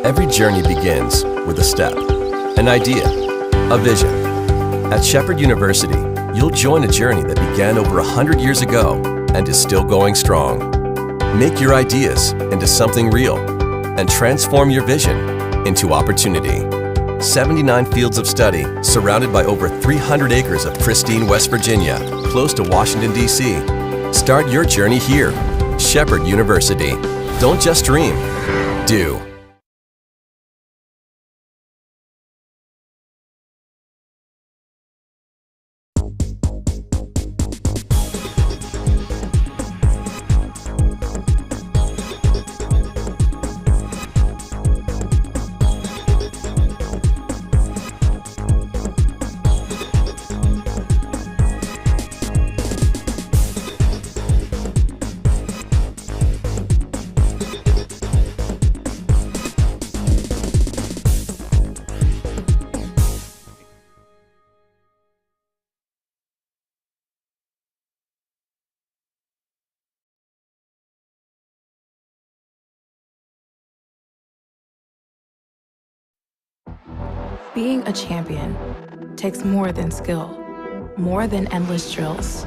Every journey begins with a step, an idea, a vision. At Shepherd University, you'll join a journey that began over 100 years ago and is still going strong. Make your ideas into something real and transform your vision into opportunity. 79 fields of study surrounded by over 300 acres of pristine West Virginia, close to Washington, D.C. Start your journey here. Shepherd University. Don't just dream, do. Being a champion takes more than skill, more than endless drills,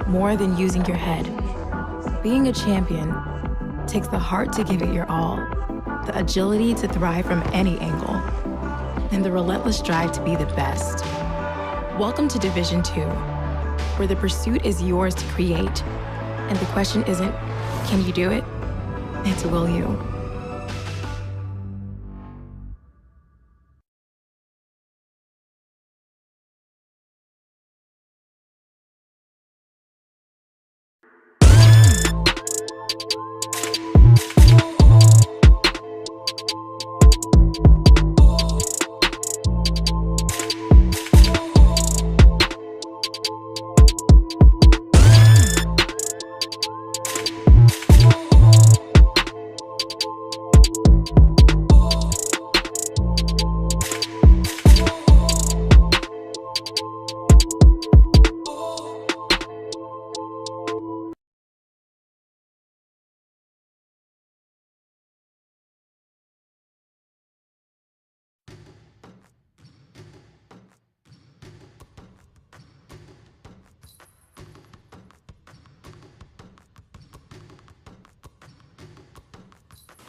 more than using your head. Being a champion takes the heart to give it your all, the agility to thrive from any angle, and the relentless drive to be the best. Welcome to Division 2, where the pursuit is yours to create, and the question isn't, can you do it? It's, will you?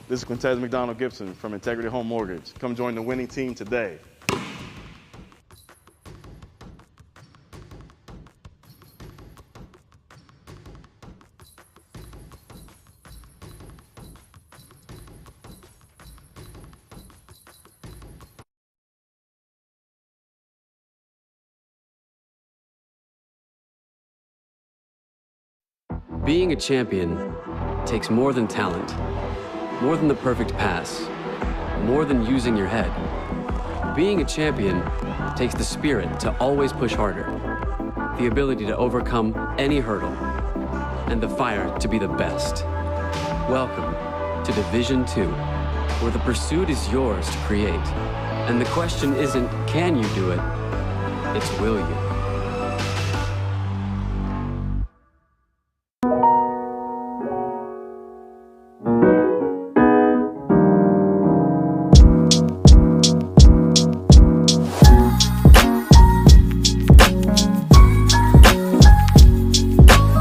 This is Quintez McDonald Gibson from Integrity Home Mortgage. Come join the winning team today. Being a champion takes more than talent, more than the perfect pass, more than using your head. Being a champion takes the spirit to always push harder, the ability to overcome any hurdle, and the fire to be the best. Welcome to Division 2, where the pursuit is yours to create. And the question isn't, can you do it? It's, will you?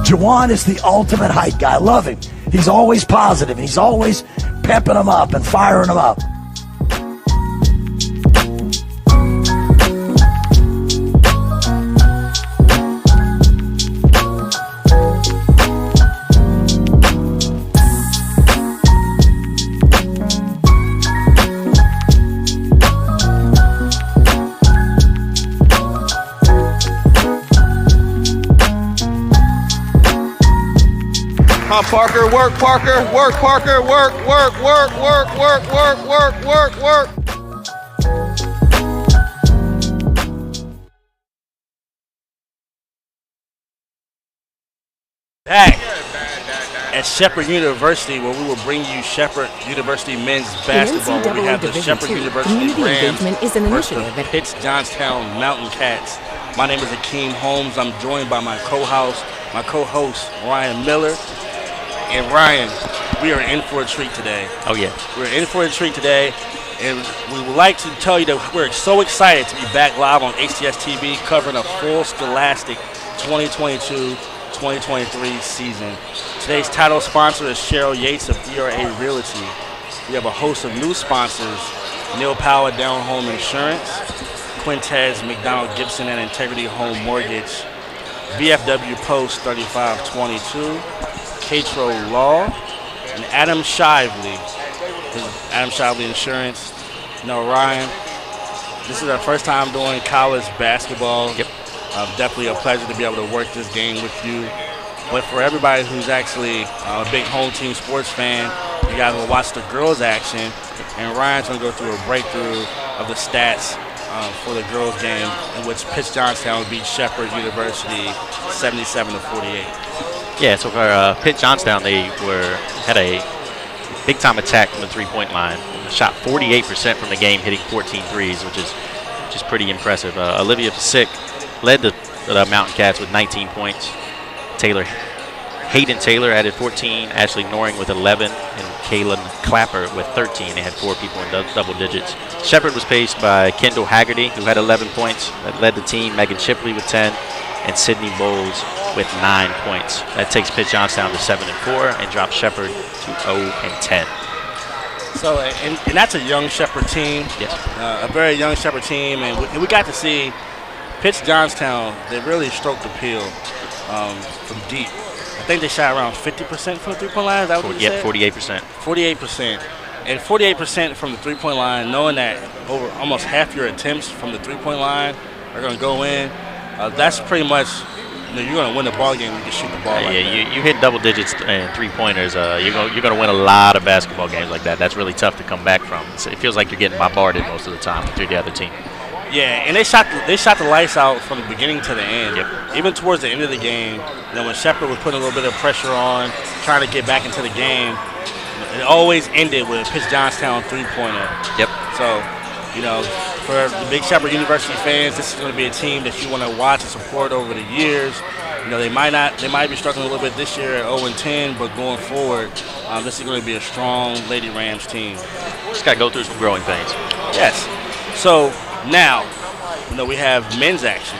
Juwan is the ultimate hype guy. I love him. He's always positive. He's always pepping them up and firing them up. Parker, work, Parker, work, Parker, work, work, work, work, work, work, work, work, work. Back at Shepherd University, where we will bring you Shepherd University men's basketball, where we have the Shepherd University Rams versus the Pitts Johnstown Mountain Cats. My name is Akeem Holmes. I'm joined by my co-host Ryan Miller. And Ryan, we are in for a treat today. Oh yeah. We're in for a treat today. And we would like to tell you that we're so excited to be back live on HTS TV covering a full Scholastic 2022-2023 season. Today's title sponsor is Cheryl Yates of ERA Realty. We have a host of new sponsors: Neil Powell, Down Home Insurance, Quintez McDonald Gibson and Integrity Home Mortgage, VFW Post 3522, Catro Law, and Adam Shively. Adam Shively Insurance. Ryan, this is our first time doing college basketball. Yep. Definitely a pleasure to be able to work this game with you. But for everybody who's actually a big home team sports fan, you guys will watch the girls' action. And Ryan's going to go through a breakthrough of the stats for the girls' game, in which Pitts Johnstown beat Shepherd University 77-48. Yeah, so for Pitt Johnstown, they had a big-time attack from the three-point line. Shot 48% from the game, hitting 14 threes, which is pretty impressive. Olivia Sick led the Mountain Cats with 19 points. Hayden Taylor added 14, Ashley Noring with 11, and Kaylin Clapper with 13. They had 4 people in double digits. Shepherd was paced by Kendall Haggerty, who had 11 points. That led the team. Megan Shipley with 10, and Sydney Bowles with 9 points. That takes Pitt Johnstown to 7-4 and drops Shepherd to 0-10. So, and that's a young Shepherd team. Yes. A very young Shepherd team, and we got to see Pitt Johnstown. They really stroked the peel from deep. I think they shot around 50% from the three-point line. Is that what you said? 48%. 48%. And 48% from the three-point line, knowing that over almost half your attempts from the three-point line are going to go in, that's pretty much, you're going to win the ball game when you can shoot the ball like that. You hit double digits and three-pointers. You're going to win a lot of basketball games like that. That's really tough to come back from. It feels like you're getting bombarded most of the time if you're the other team. Yeah, and they shot the lights out from the beginning to the end. Yep. Even towards the end of the game, when Shepherd was putting a little bit of pressure on, trying to get back into the game, it always ended with a Pitt Johnstown three-pointer. Yep. So, for the big Shepherd University fans, this is going to be a team that you want to watch and support over the years. They might be struggling a little bit this year at 0-10, but going forward, this is going to be a strong Lady Rams team. Just got to go through some growing pains. Yes. So now, we have men's action.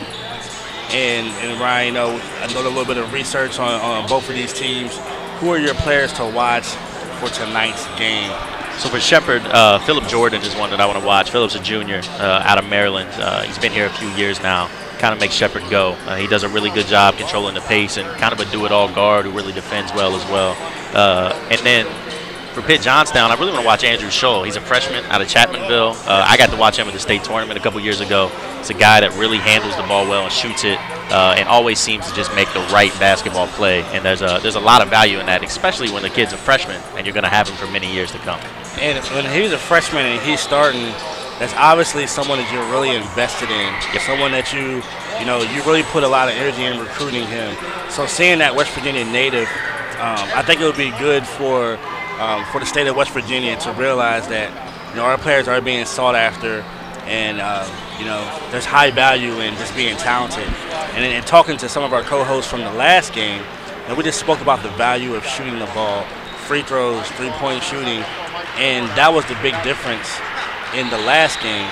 And Ryan, I know a little bit of research on both of these teams. Who are your players to watch for tonight's game? So for Shepherd, Philip Jordan is one that I want to watch. Philip's a junior out of Maryland. He's been here a few years now. Kind of makes Shepherd go. He does a really good job controlling the pace and kind of a do-it-all guard who really defends well as well. And then for Pitt Johnstown, I really want to watch Andrew Scholl. He's a freshman out of Chapmanville. I got to watch him at the state tournament a couple years ago. He's a guy that really handles the ball well and shoots it, and always seems to just make the right basketball play. And there's a lot of value in that, especially when the kid's a freshman and you're going to have him for many years to come. And when he's a freshman and he's starting, that's obviously someone that you're really invested in. Yep. Someone that you really put a lot of energy in recruiting him. So seeing that West Virginia native, I think it would be good for the state of West Virginia to realize that our players are being sought after, and there's high value in just being talented. And in talking to some of our co-hosts from the last game, we just spoke about the value of shooting the ball, free throws, three-point shooting, and that was the big difference in the last game.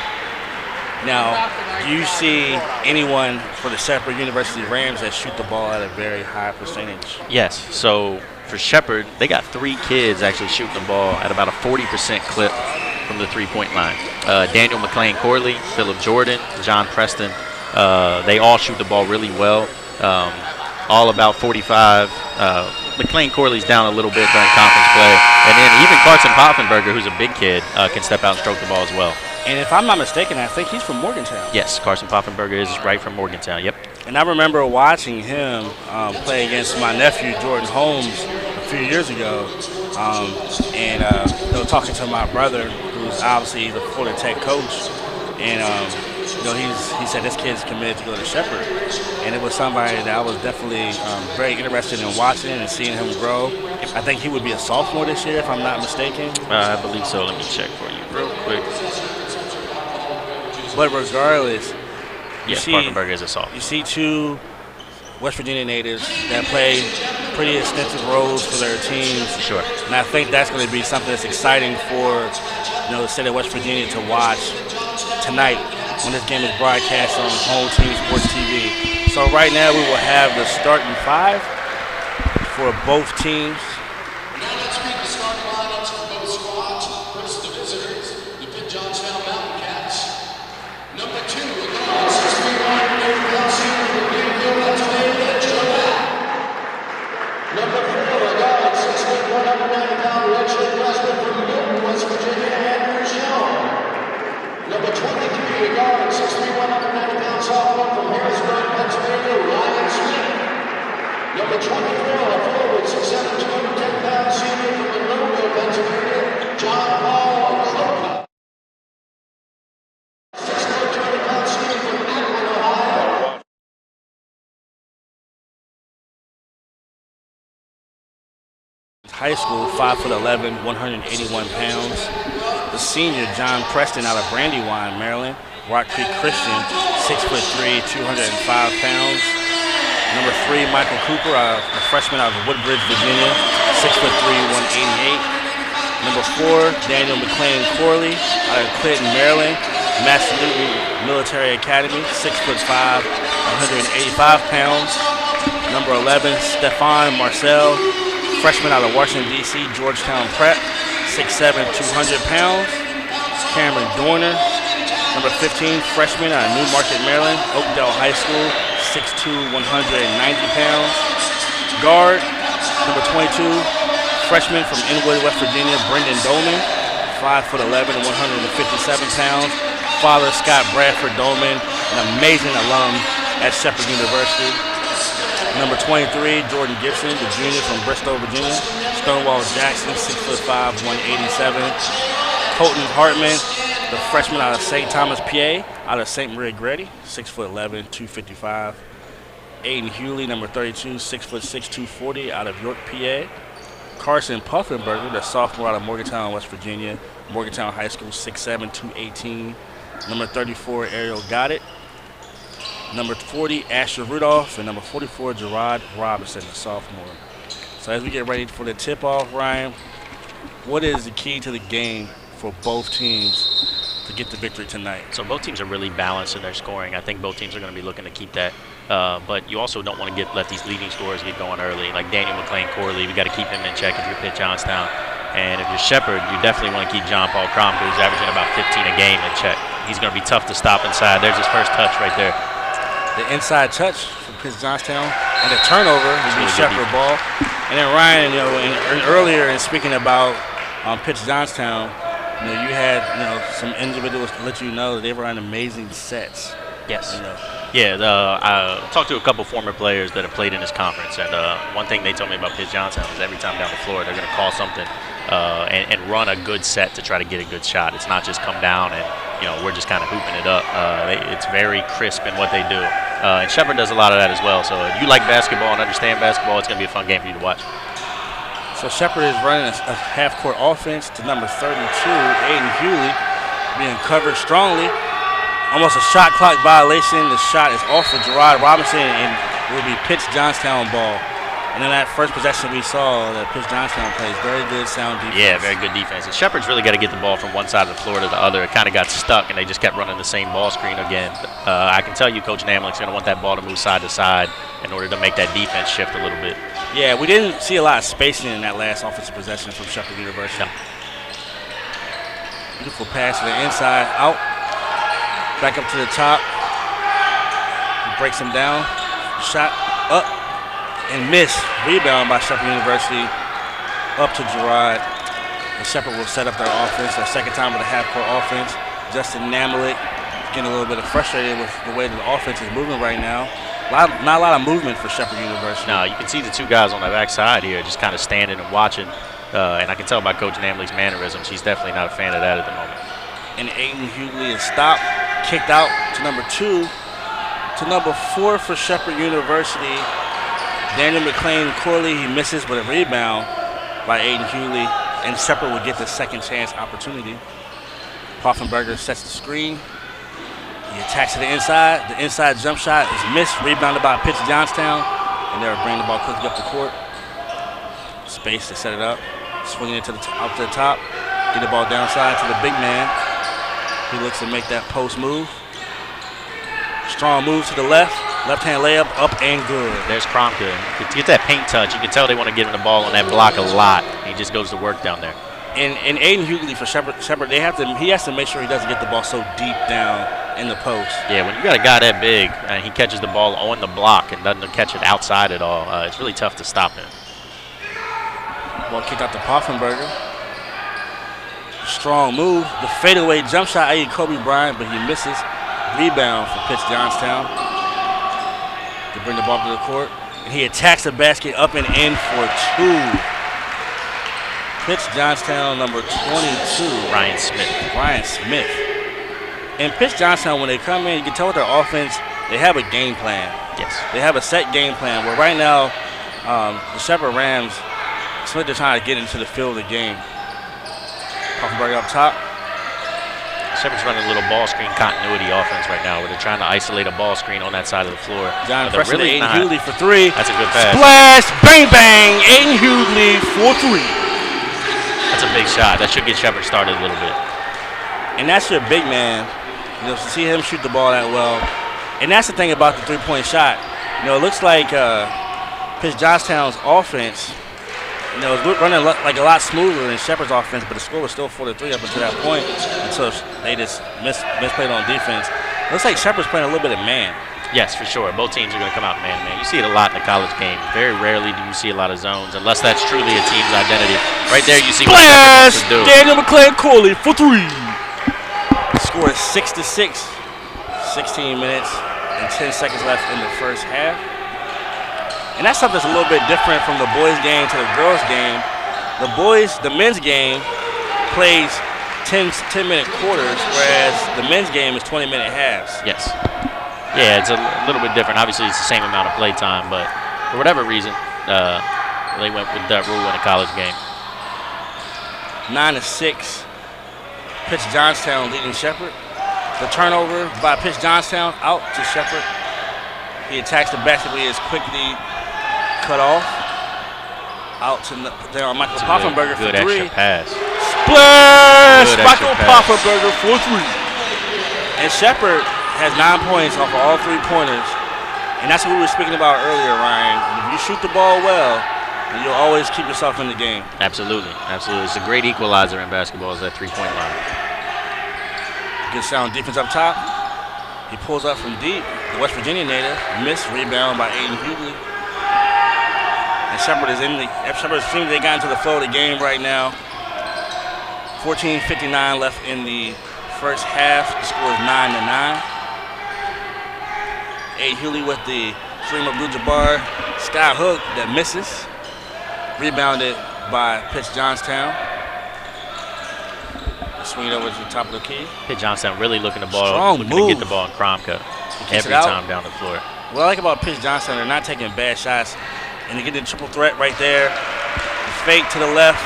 Now, do you see anyone for the Shepherd University Rams that shoot the ball at a very high percentage? Yes. So for Shepherd, they got 3 kids actually shooting the ball at about a 40% clip from the three-point line. Daniel McLean Corley, Philip Jordan, John Preston, they all shoot the ball really well, all about 45. McLean Corley's down a little bit during conference play. And then even Carson Poffenberger, who's a big kid, can step out and stroke the ball as well. And if I'm not mistaken, I think he's from Morgantown. Yes, Carson Poffenberger is right from Morgantown, yep. And I remember watching him play against my nephew, Jordan Holmes, a few years ago. Talking to my brother, who's obviously the Florida Tech coach. And, he said this kid's committed to go to Shepherd. And it was somebody that I was definitely very interested in watching and seeing him grow. I think he would be a sophomore this year, if I'm not mistaken. I believe so. Let me check for you real quick. But regardless, yes, Poffenberger is a sophomore. You see two West Virginia natives that play pretty extensive roles for their teams. Sure. And I think that's going to be something that's exciting for the state of West Virginia to watch tonight when this game is broadcast on Home Team Sports TV. So right now we will have the starting 5 for both teams. Now let's meet the starting lineups for both squads. First, the visitors, the Pitt Johnstown Mountain Cats. Number 2, a guard, 6'1", senior from Greenville, Pennsylvania, Joe Mack. Number 4, a guard, 6'1", 190-pound redshirt freshman from Milton, West Virginia, Andrew Stone. Number 23, a guard, 6'3", 190-pound sophomore from Harrisburg, Pennsylvania, Ryan Smith. Number 24, a forward, 6'7", 210-pound senior from Monroeville, Pennsylvania, John Paul Croker. 6'4", 200-pound senior from Akron, Ohio. High school, 5'11", 181 pounds. The senior, John Preston, out of Brandywine, Maryland. Rock Creek Christian, 6'3", 205 pounds. Number 3, Michael Cooper, a freshman out of Woodbridge, Virginia, 6'3", 188. Number 4, Daniel McClain Corley, out of Clinton, Maryland, Master Newton Military Academy, 6'5", 185 pounds. Number 11, Stefan Marcel, freshman out of Washington, D.C., Georgetown Prep, 6'7", 200 pounds. Cameron Dorner, number 15, freshman out of Newmarket, Maryland, Oakdale High School, 6'2", 190 pounds. Guard, number 22, freshman from Inwood, West Virginia, Brendan Dolman, 5'11", 157 pounds. Father, Scott Bradford Dolman, an amazing alum at Shepherd University. Number 23, Jordan Gibson, the junior from Bristol, Virginia. Stonewall Jackson, 6'5", 187. Colton Hartman, the freshman out of St. Thomas, PA, out of St. Maria Grady, 6'11", 255. Aiden Hewley, number 32, 6'6", 240, out of York, PA. Carson Puffenberger, the sophomore out of Morgantown, West Virginia, Morgantown High School, 6'7", 218. Number 34, Ariel Goddard. Number 40, Asher Rudolph, and number 44, Gerard Robinson, the sophomore. So as we get ready for the tip-off, Ryan, what is the key to the game for both teams to get the victory tonight? So both teams are really balanced in their scoring. I think both teams are going to be looking to keep that. But you also don't want to let these leading scorers get going early. Like Daniel McClain Corley, we got to keep him in check if you're Pitt Johnstown. And if you're Shepherd, you definitely want to keep John Paul Cromp, who's averaging about 15 a game, in check. He's going to be tough to stop inside. There's his first touch right there. The inside touch from Pitt Johnstown, and the turnover is the Shepherd ball. And then Ryan, earlier in speaking about Pitt Johnstown, you had some individuals to let you know that they were on amazing sets. Yes. Yeah, I talked to a couple former players that have played in this conference, and one thing they told me about Pitt Johnstown is every time down the floor they're going to call something and run a good set to try to get a good shot. It's not just come down and we're just kind of hooping it up. It's very crisp in what they do, and Shepherd does a lot of that as well. So if you like basketball and understand basketball, it's going to be a fun game for you to watch. So Shepherd is running a half-court offense to number 32, Aiden Hewley, being covered strongly. Almost a shot clock violation. The shot is off for Gerard Robinson, and it will be Pitt Johnstown ball. And then that first possession we saw that Pitt Johnstown plays very good, sound defense. Yeah, very good defense. And Shepherd's really got to get the ball from one side of the floor to the other. It kind of got stuck, and they just kept running the same ball screen again. I can tell you Coach Namlick's going to want that ball to move side to side in order to make that defense shift a little bit. Yeah, we didn't see a lot of spacing in that last offensive possession from Shepherd University. No. Beautiful pass to the inside, out. Back up to the top. He breaks him down. Shot up and miss. Rebound by Shepherd University. Up to Gerard. And Shepherd will set up their offense. Their second time with a half-court offense. Justin Namlick getting a little bit frustrated with the way that the offense is moving right now. Not a lot of movement for Shepherd University. No, you can see the two guys on the backside here just kind of standing and watching. And I can tell by Coach Namlick's mannerisms, he's definitely not a fan of that at the moment. And Aiden Hewley is stopped. Kicked out to number 2. To number 4 for Shepherd University, Daniel McClain Corley. He misses with a rebound by Aiden Hewley, and Shepherd will get the second chance opportunity. Poffenberger sets the screen. He attacks to the inside. The inside jump shot is missed, rebounded by Pitts Johnstown, and they're bringing the ball quickly up the court. Space to set it up, swinging it out to the top, get the ball downside to the big man. He looks to make that post move. Strong move to the left-hand layup, up and good. There's Kromka. To get that paint touch, you can tell they want to give him the ball on that block a lot. He just goes to work down there. And Aiden Hughley for Shepherd, he has to make sure he doesn't get the ball so deep down in the post. Yeah, when you got a guy that big and he catches the ball on the block and doesn't catch it outside at all, it's really tough to stop him. Ball kicked out to Poffenberger. Strong move. The fadeaway jump shot, i.e. Kobe Bryant, but he misses. Rebound for Pitts Johnstown. To bring the ball to the court. And he attacks the basket up and in for two. Pitts Johnstown, number 22. Ryan Smith. And Pitts Johnstown, when they come in, you can tell with their offense, they have a game plan. Yes. They have a set game plan where right now, the Shepherd Rams, Smith is trying to get into the feel of the game. Poffenberger up top. Shepherd's running a little ball screen continuity offense right now where they're trying to isolate a ball screen on that side of the floor. John Preston to Aiden Hughley for three. That's a good pass. Splash, bang, bang. Aiden Hughley for three. That's a big shot. That should get Shepherd started a little bit. And that's your big man. To see him shoot the ball that well. And that's the thing about the three-point shot. It looks like Pitts Johnstown's offense, is running like a lot smoother than Shepherd's offense, but the score was still 4-3 up until that point. Until they just misplayed on defense. It looks like Shepherd's playing a little bit of man. Yes, for sure. Both teams are going to come out man-to-man. You see it a lot in the college game. Very rarely do you see a lot of zones, unless that's truly a team's identity. Right there, you see what Shepherd wants to do. Daniel McClain-Corley for three. The score is 6-6. 16 minutes and 10 seconds left in the first half. And that's something that's a little bit different from the boys' game to the girls' game. The men's game plays 10-minute quarters, whereas the men's game is 20-minute halves. Yes. Yeah, it's a little bit different. Obviously, it's the same amount of play time, but for whatever reason, they went with that rule in a college game. 9-6. Pitts Johnstown leading Shepherd. The turnover by Pitts Johnstown out to Shepherd. He attacks the basket, but he is quickly cut off. Out to Michael Poffenberger for three. Good extra pass. Splash! Michael Poffenberger for three. And Shepherd has 9 points off of all three-pointers. And that's what we were speaking about earlier, Ryan. If you shoot the ball well, then you'll always keep yourself in the game. Absolutely. It's a great equalizer in basketball, is that three-point line. Good sound defense up top. He pulls up from deep. The West Virginia native. Missed. Rebound by Aiden Hughley. And Shepherd seems they got into the flow of the game right now. 14:59 left in the first half. The score is 9-9. Aiden Hughley with the Kareem Abdul-Jabbar sky hook that misses. Rebounded by Pitts Johnstown. Swing it over to the top of the key. Pitts Johnstown really looking to get the ball in Kromka every time down the floor. What I like about Pitts Johnstown, they're not taking bad shots. And they get the triple threat right there. The fake to the left,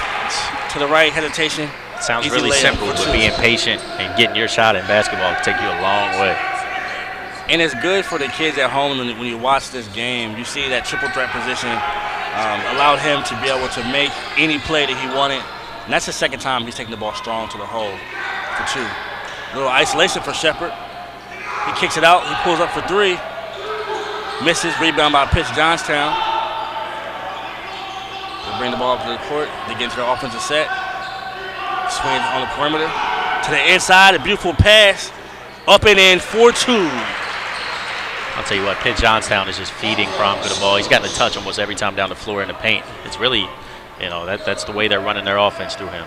to the right, hesitation. Sounds really simple, but being patient and getting your shot in basketball can take you a long way. And it's good for the kids at home when you watch this game. You see that triple threat position allowed him to be able to make any play that he wanted. And that's the second time he's taking the ball strong to the hole for two. A little isolation for Shepherd. He kicks it out. He pulls up for three. Misses. Rebound by Pitts Johnstown. They bring the ball up to the court. They get into their offensive set. Swing on the perimeter. To the inside. A beautiful pass. Up and in 4-2. I'll tell you what, Pitts Johnstown is just feeding Kromka the ball. He's gotten to touch almost every time down the floor in the paint. It's really, that's the way they're running their offense through him.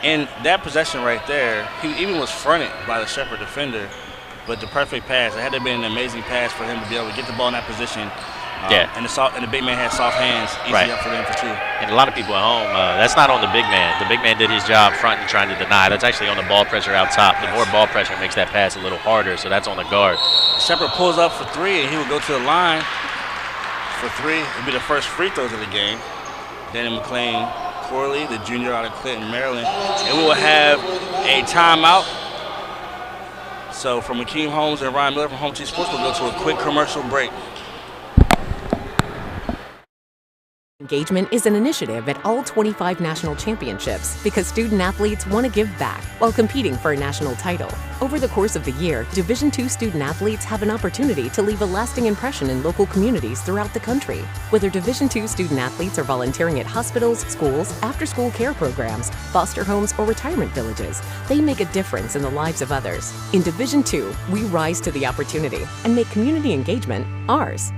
And that possession right there, he even was fronted by the Shepherd defender, but the perfect pass. It had to have been an amazing pass for him to be able to get the ball in that position. And the big man had soft hands, easy up for them for two. And a lot of people at home, that's not on the big man. The big man did his job front and trying to deny. That's actually on the ball pressure out top. The more ball pressure makes that pass a little harder, so that's on the guard. Shepherd pulls up for three, and he would go to the line for three. It would be the first free throws of the game. Daniel McClain-Corley, the junior out of Clinton, Maryland. And we will have a timeout. So from Akeem Holmes and Ryan Miller from Home Team Sports, we'll go to a quick commercial break. Engagement is an initiative at all 25 national championships because student athletes want to give back while competing for a national title. Over the course of the year, Division II student athletes have an opportunity to leave a lasting impression in local communities throughout the country. Whether Division II student athletes are volunteering at hospitals, schools, after-school care programs, foster homes, or retirement villages, they make a difference in the lives of others. In Division II, we rise to the opportunity and make community engagement ours.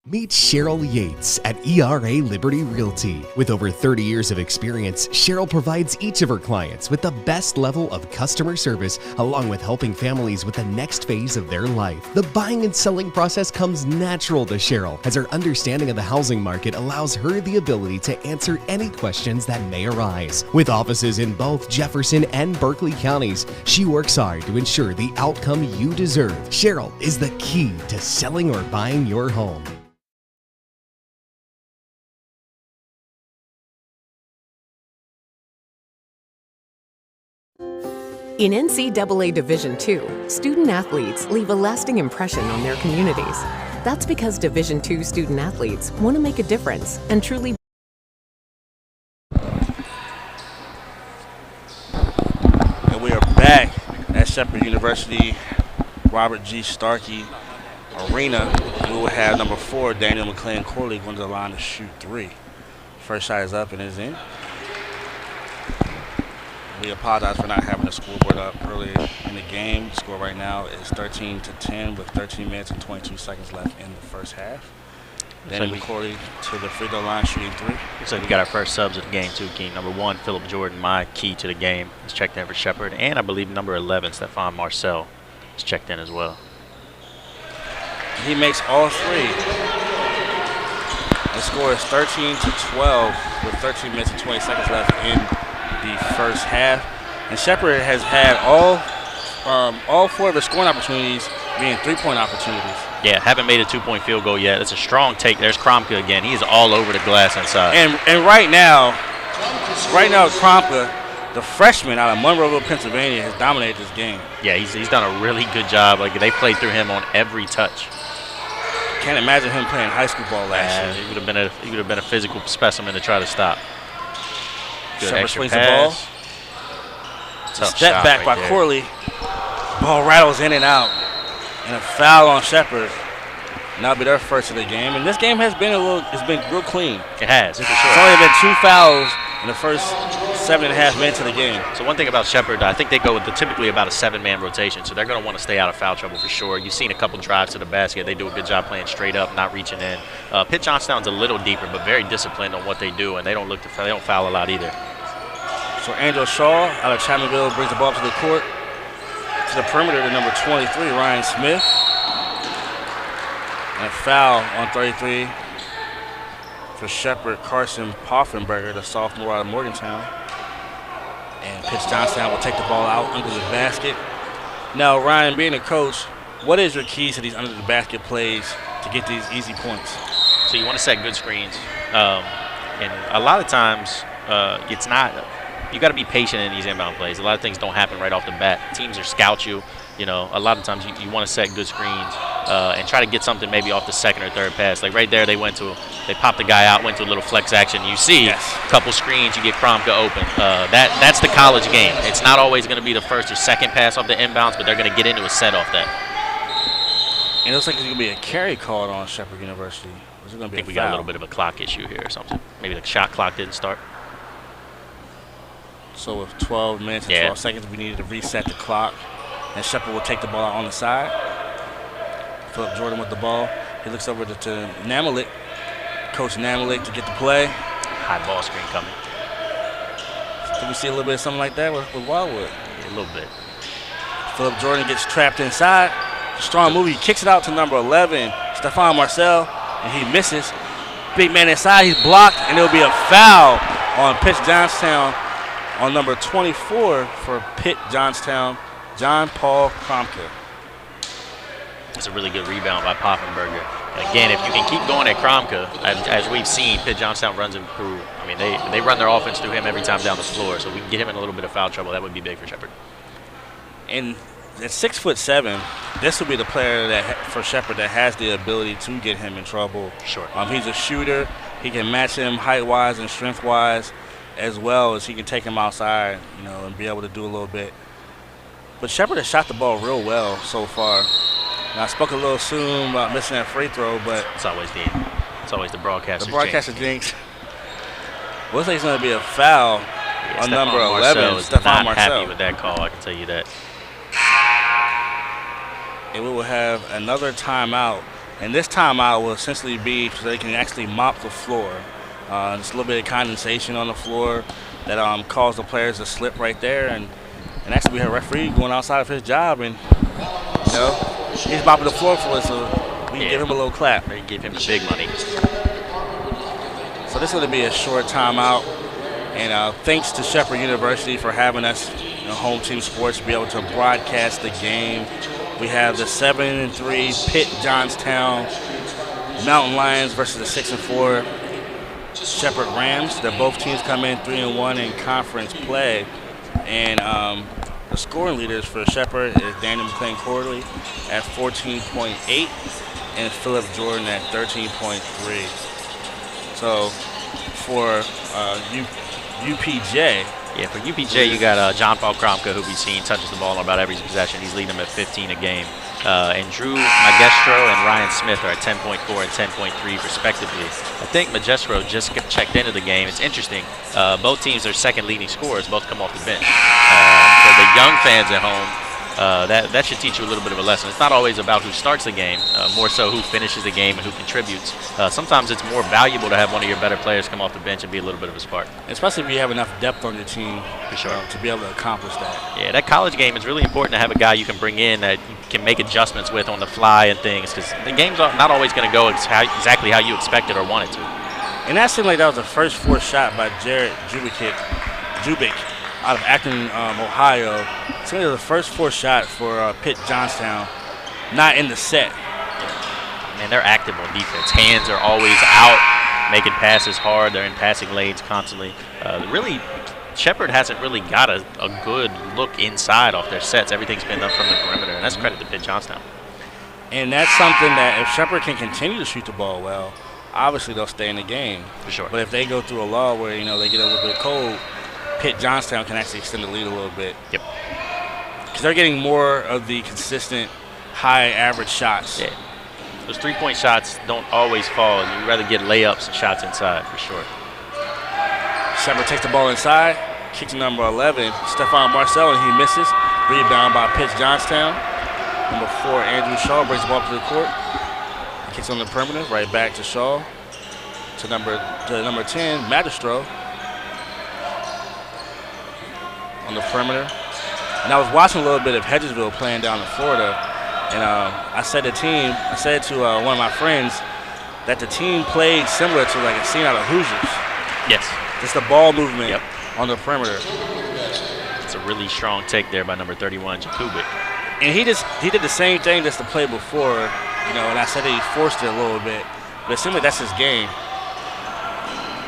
Meet Cheryl Yates at ERA Liberty Realty. With over 30 years of experience, Cheryl provides each of her clients with the best level of customer service, along with helping families with the next phase of their life. The buying and selling process comes natural to Cheryl, as her understanding of the housing market allows her the ability to answer any questions that may arise. With offices in both Jefferson and Berkeley counties, she works hard to ensure the outcome you deserve. Cheryl is the key to selling or buying your home. In NCAA Division II, student athletes leave a lasting impression on their communities. That's because Division II student athletes want to make a difference and truly. And we are back at Shepherd University Robert G. Starkey Arena. We will have number 4, Daniel McClain Corley, going to the line to shoot 3. First shot is up and is in. We apologize for not having the scoreboard up earlier in the game. The score right now is 13-10 with 13 minutes and 22 seconds left in the first half. Daniel McCourty to the free throw line shooting 3. Looks like we got our first subs of the game too, Keen. Number 1, Philip Jordan, my key to the game, is checked in for Shepherd. And I believe number 11, Stephon Marcel, is checked in as well. He makes all 3. The score is 13-12 with 13 minutes and 20 seconds left in the first half, and Shepherd has had all 4 of his scoring opportunities being 3-point opportunities. Yeah, haven't made a 2-point field goal yet. It's a strong take. There's Kromka again. He's all over the glass inside. And right now, Kromka, the freshman out of Monroeville, Pennsylvania, has dominated this game. Yeah, he's done a really good job. Like, they played through him on every touch. Can't imagine him playing high school ball last year. He would have been a physical specimen to try to stop. Good Shepherd extra swings pass. the ball. Tough Step shot back right by there. Corley. Ball rattles in and out. And a foul on Shepherd. Now be their first of the game. And this game has been it's been real clean. It has, for sure. It's only been 2 fouls in the first 7.5 minutes of the game. So one thing about Shepherd, I think they go with typically about a 7-man rotation, so they're going to want to stay out of foul trouble for sure. You've seen a couple drives to the basket. They do a good job playing straight up, not reaching in. Pitt Johnstown's a little deeper, but very disciplined on what they do, and they don't foul a lot either. So Angel Shaw out of Chapmanville brings the ball up to the court. To the perimeter to number 23, Ryan Smith. And a foul on 33 for Shepherd, Carson Poffenberger, the sophomore out of Morgantown. And Pitt Johnstown will take the ball out under the basket. Now, Ryan, being a coach, what is your keys to these under the basket plays to get these easy points? So you want to set good screens. And a lot of times it's not – you got to be patient in these inbound plays. A lot of things don't happen right off the bat. Teams are scout you. You know, a lot of times you want to set good screens and try to get something maybe off the second or third pass. Like right there, they popped the guy out, went to a little flex action. You see a couple screens, you get Kromka open. That's the college game. It's not always going to be the first or second pass off the inbounds, but they're going to get into a set off that. And it looks like there's going to be a carry called on Shepherd University. Is it going to be I think we got a little bit of a clock issue here or something. Maybe the shot clock didn't start. So with 12 minutes and 12 seconds, we needed to reset the clock. And Shepherd will take the ball out on the side. Philip Jordan with the ball. He looks over to Namalik. Coach Namalik to get the play. High ball screen coming. Did we see a little bit of something like that with Wildwood? Yeah, a little bit. Philip Jordan gets trapped inside. Strong move. He kicks it out to number 11, Stephon Marcel, and he misses. Big man inside. He's blocked, and it'll be a foul on Pitt Johnstown on number 24 for Pitt Johnstown, John Paul Kromka. That's a really good rebound by Poffenberger. Again, if you can keep going at Kromka, as we've seen, Pitt Johnstown runs him through. I mean, they run their offense through him every time down the floor. So we can get him in a little bit of foul trouble. That would be big for Shepherd. And at 6'7", this would be the player for Shepherd that has the ability to get him in trouble. Sure. He's a shooter. He can match him height-wise and strength-wise, as well as he can take him outside, and be able to do a little bit. But Shepherd has shot the ball real well so far. Now, I spoke a little soon about missing that free throw, but it's always the broadcaster. The broadcaster jinx. Looks like it's going to be a foul on number 11, Stephon Marcel. Not happy with that call, I can tell you that. And we will have another timeout. And this timeout will essentially be so they can actually mop the floor. Just a little bit of condensation on the floor that caused the players to slip right there. And actually we have a referee going outside of his job. And, he's mopping the floor for us, so we can give him a little clap. We can give him the big money. So this is going to be a short timeout. And thanks to Shepherd University for having us, Home Team Sports, to be able to broadcast the game. We have the 7-3 Pitt Johnstown Mountain Lions versus the 6-4 Shepherd Rams. That both teams come in 3-1 in conference play. And the scoring leaders for Shepherd is Daniel McClain Corley at 14.8 and Philip Jordan at 13.3. So for UPJ. Yeah, for UPJ, you got John Paul Kromka, who we've seen touches the ball on about every possession. He's leading them at 15 a game. And Drew Magestro and Ryan Smith are at 10.4 and 10.3, respectively. I think Magestro just checked into the game. It's interesting. Both teams are second leading scorers. Both come off the bench. For the young fans at home, that should teach you a little bit of a lesson. It's not always about who starts the game, more so who finishes the game and who contributes. Sometimes it's more valuable to have one of your better players come off the bench and be a little bit of a spark. Especially if you have enough depth on your team for sure to be able to accomplish that. Yeah, that college game is really important to have a guy you can bring in that you can make adjustments with on the fly and things, because the game's not always going to go exactly how you expect it or want it to. And that seemed like that was the first forced shot by Jared Jubic out of Akron, Ohio. It's going to be the first forced shot for Pitt Johnstown, not in the set. Man, they're active on defense. Hands are always out, making passes hard. They're in passing lanes constantly. Really, Shepherd hasn't really got a good look inside off their sets. Everything's been done from the perimeter, and that's credit to Pitt Johnstown. And that's something that if Shepherd can continue to shoot the ball well, obviously they'll stay in the game. For sure. But if they go through a lull where, they get a little bit cold, Pitt Johnstown can actually extend the lead a little bit. Yep. Because they're getting more of the consistent high average shots. Yeah. Those three-point shots don't always fall. You'd rather get layups and shots inside, for sure. Shepherd takes the ball inside, kicks to number 11, Stephon Marcel, and he misses. Rebound by Pitt Johnstown. Number 4, Andrew Shaw brings the ball up to the court. He kicks on the perimeter, right back to Shaw. To number 10, Magistro. On the perimeter. And I was watching a little bit of Hedgesville playing down in Florida, and I said to one of my friends that the team played similar to like a scene out of Hoosiers. Yes. Just the ball movement on the perimeter. It's a really strong take there by number 31, Jakubik. And he did the same thing just the play before, and I said that he forced it a little bit, but it seems like that's his game.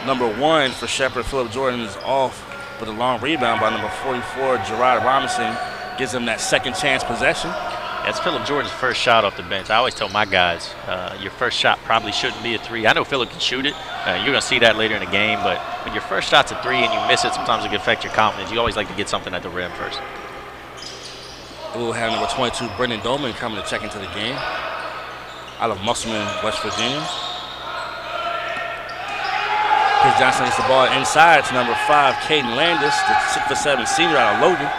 Number 1 for Shepherd, Philip Jordan, is off. But a long rebound by number 44, Gerard Robinson, gives him that second chance possession. That's Philip Jordan's first shot off the bench. I always tell my guys, your first shot probably shouldn't be a three. I know Philip can shoot it. You're going to see that later in the game. But when your first shot's a three and you miss it, sometimes it can affect your confidence. You always like to get something at the rim first. We'll have number 22, Brendan Dolman, coming to check into the game out of Musselman, West Virginia. Pitt Johnson gets the ball inside to number 5, Caden Landis, the 6'7" senior out of Logan.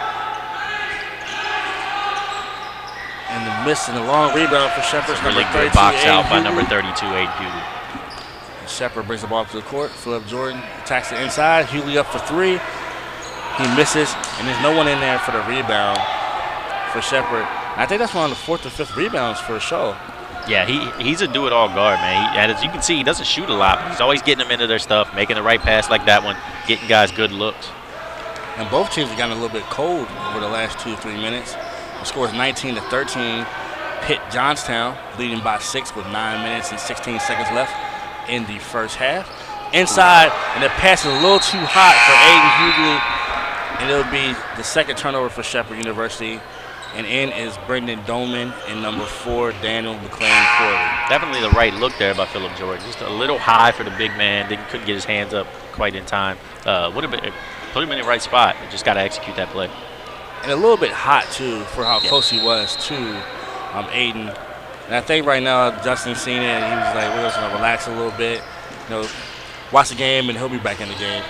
And the miss and the long rebound for Shepherd. Really good box out by number 32, Aiden Hughley. Shepherd brings the ball up to the court. Philip Jordan attacks the inside. Hughley up for 3. He misses, and there's no one in there for the rebound for Shepherd. I think that's one of the 4th or 5th rebounds for a show. Yeah, he's a do-it-all guard, man. And as you can see, he doesn't shoot a lot, but he's always getting them into their stuff, making the right pass like that one, getting guys good looks. And both teams have gotten a little bit cold over the last 2 or 3 minutes. The score is 19-13 Pitt Johnstown leading by 6 with 9 minutes and 16 seconds left in the first half. Inside, and the pass is a little too hot for Aiden Hughley, and it'll be the second turnover for Shepherd University. And in is Brendan Doman and number 4, Daniel McClain-Corley. Definitely the right look there by Philip Jordan. Just a little high for the big man. Couldn't get his hands up quite in time. Would have been put him in the right spot. Just got to execute that play. And a little bit hot too for how close he was to Aiden. And I think right now Justin's seen it and he was like, we're just gonna relax a little bit, watch the game, and he'll be back in the game.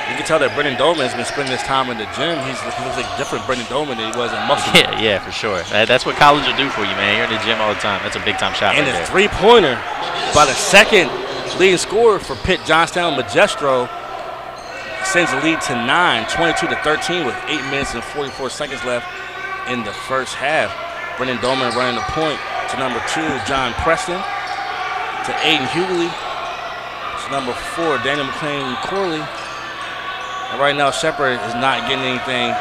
You can tell that Brendan Doman has been spending his time in the gym. He looks like different Brendan Doman than he was in muscle. Yeah, for sure. That's what college will do for you, man. You're in the gym all the time. That's a big-time shot and right a there. three-pointer by the second leading scorer for Pitt Johnstown, Magestro, sends the lead to 9, 22-13 with 8 minutes and 44 seconds left in the first half. Brendan Doman running the point to number 2, John Preston, to Aiden Hughley, to number 4, Daniel McClain-Corley. And right now, Shepherd is not getting anything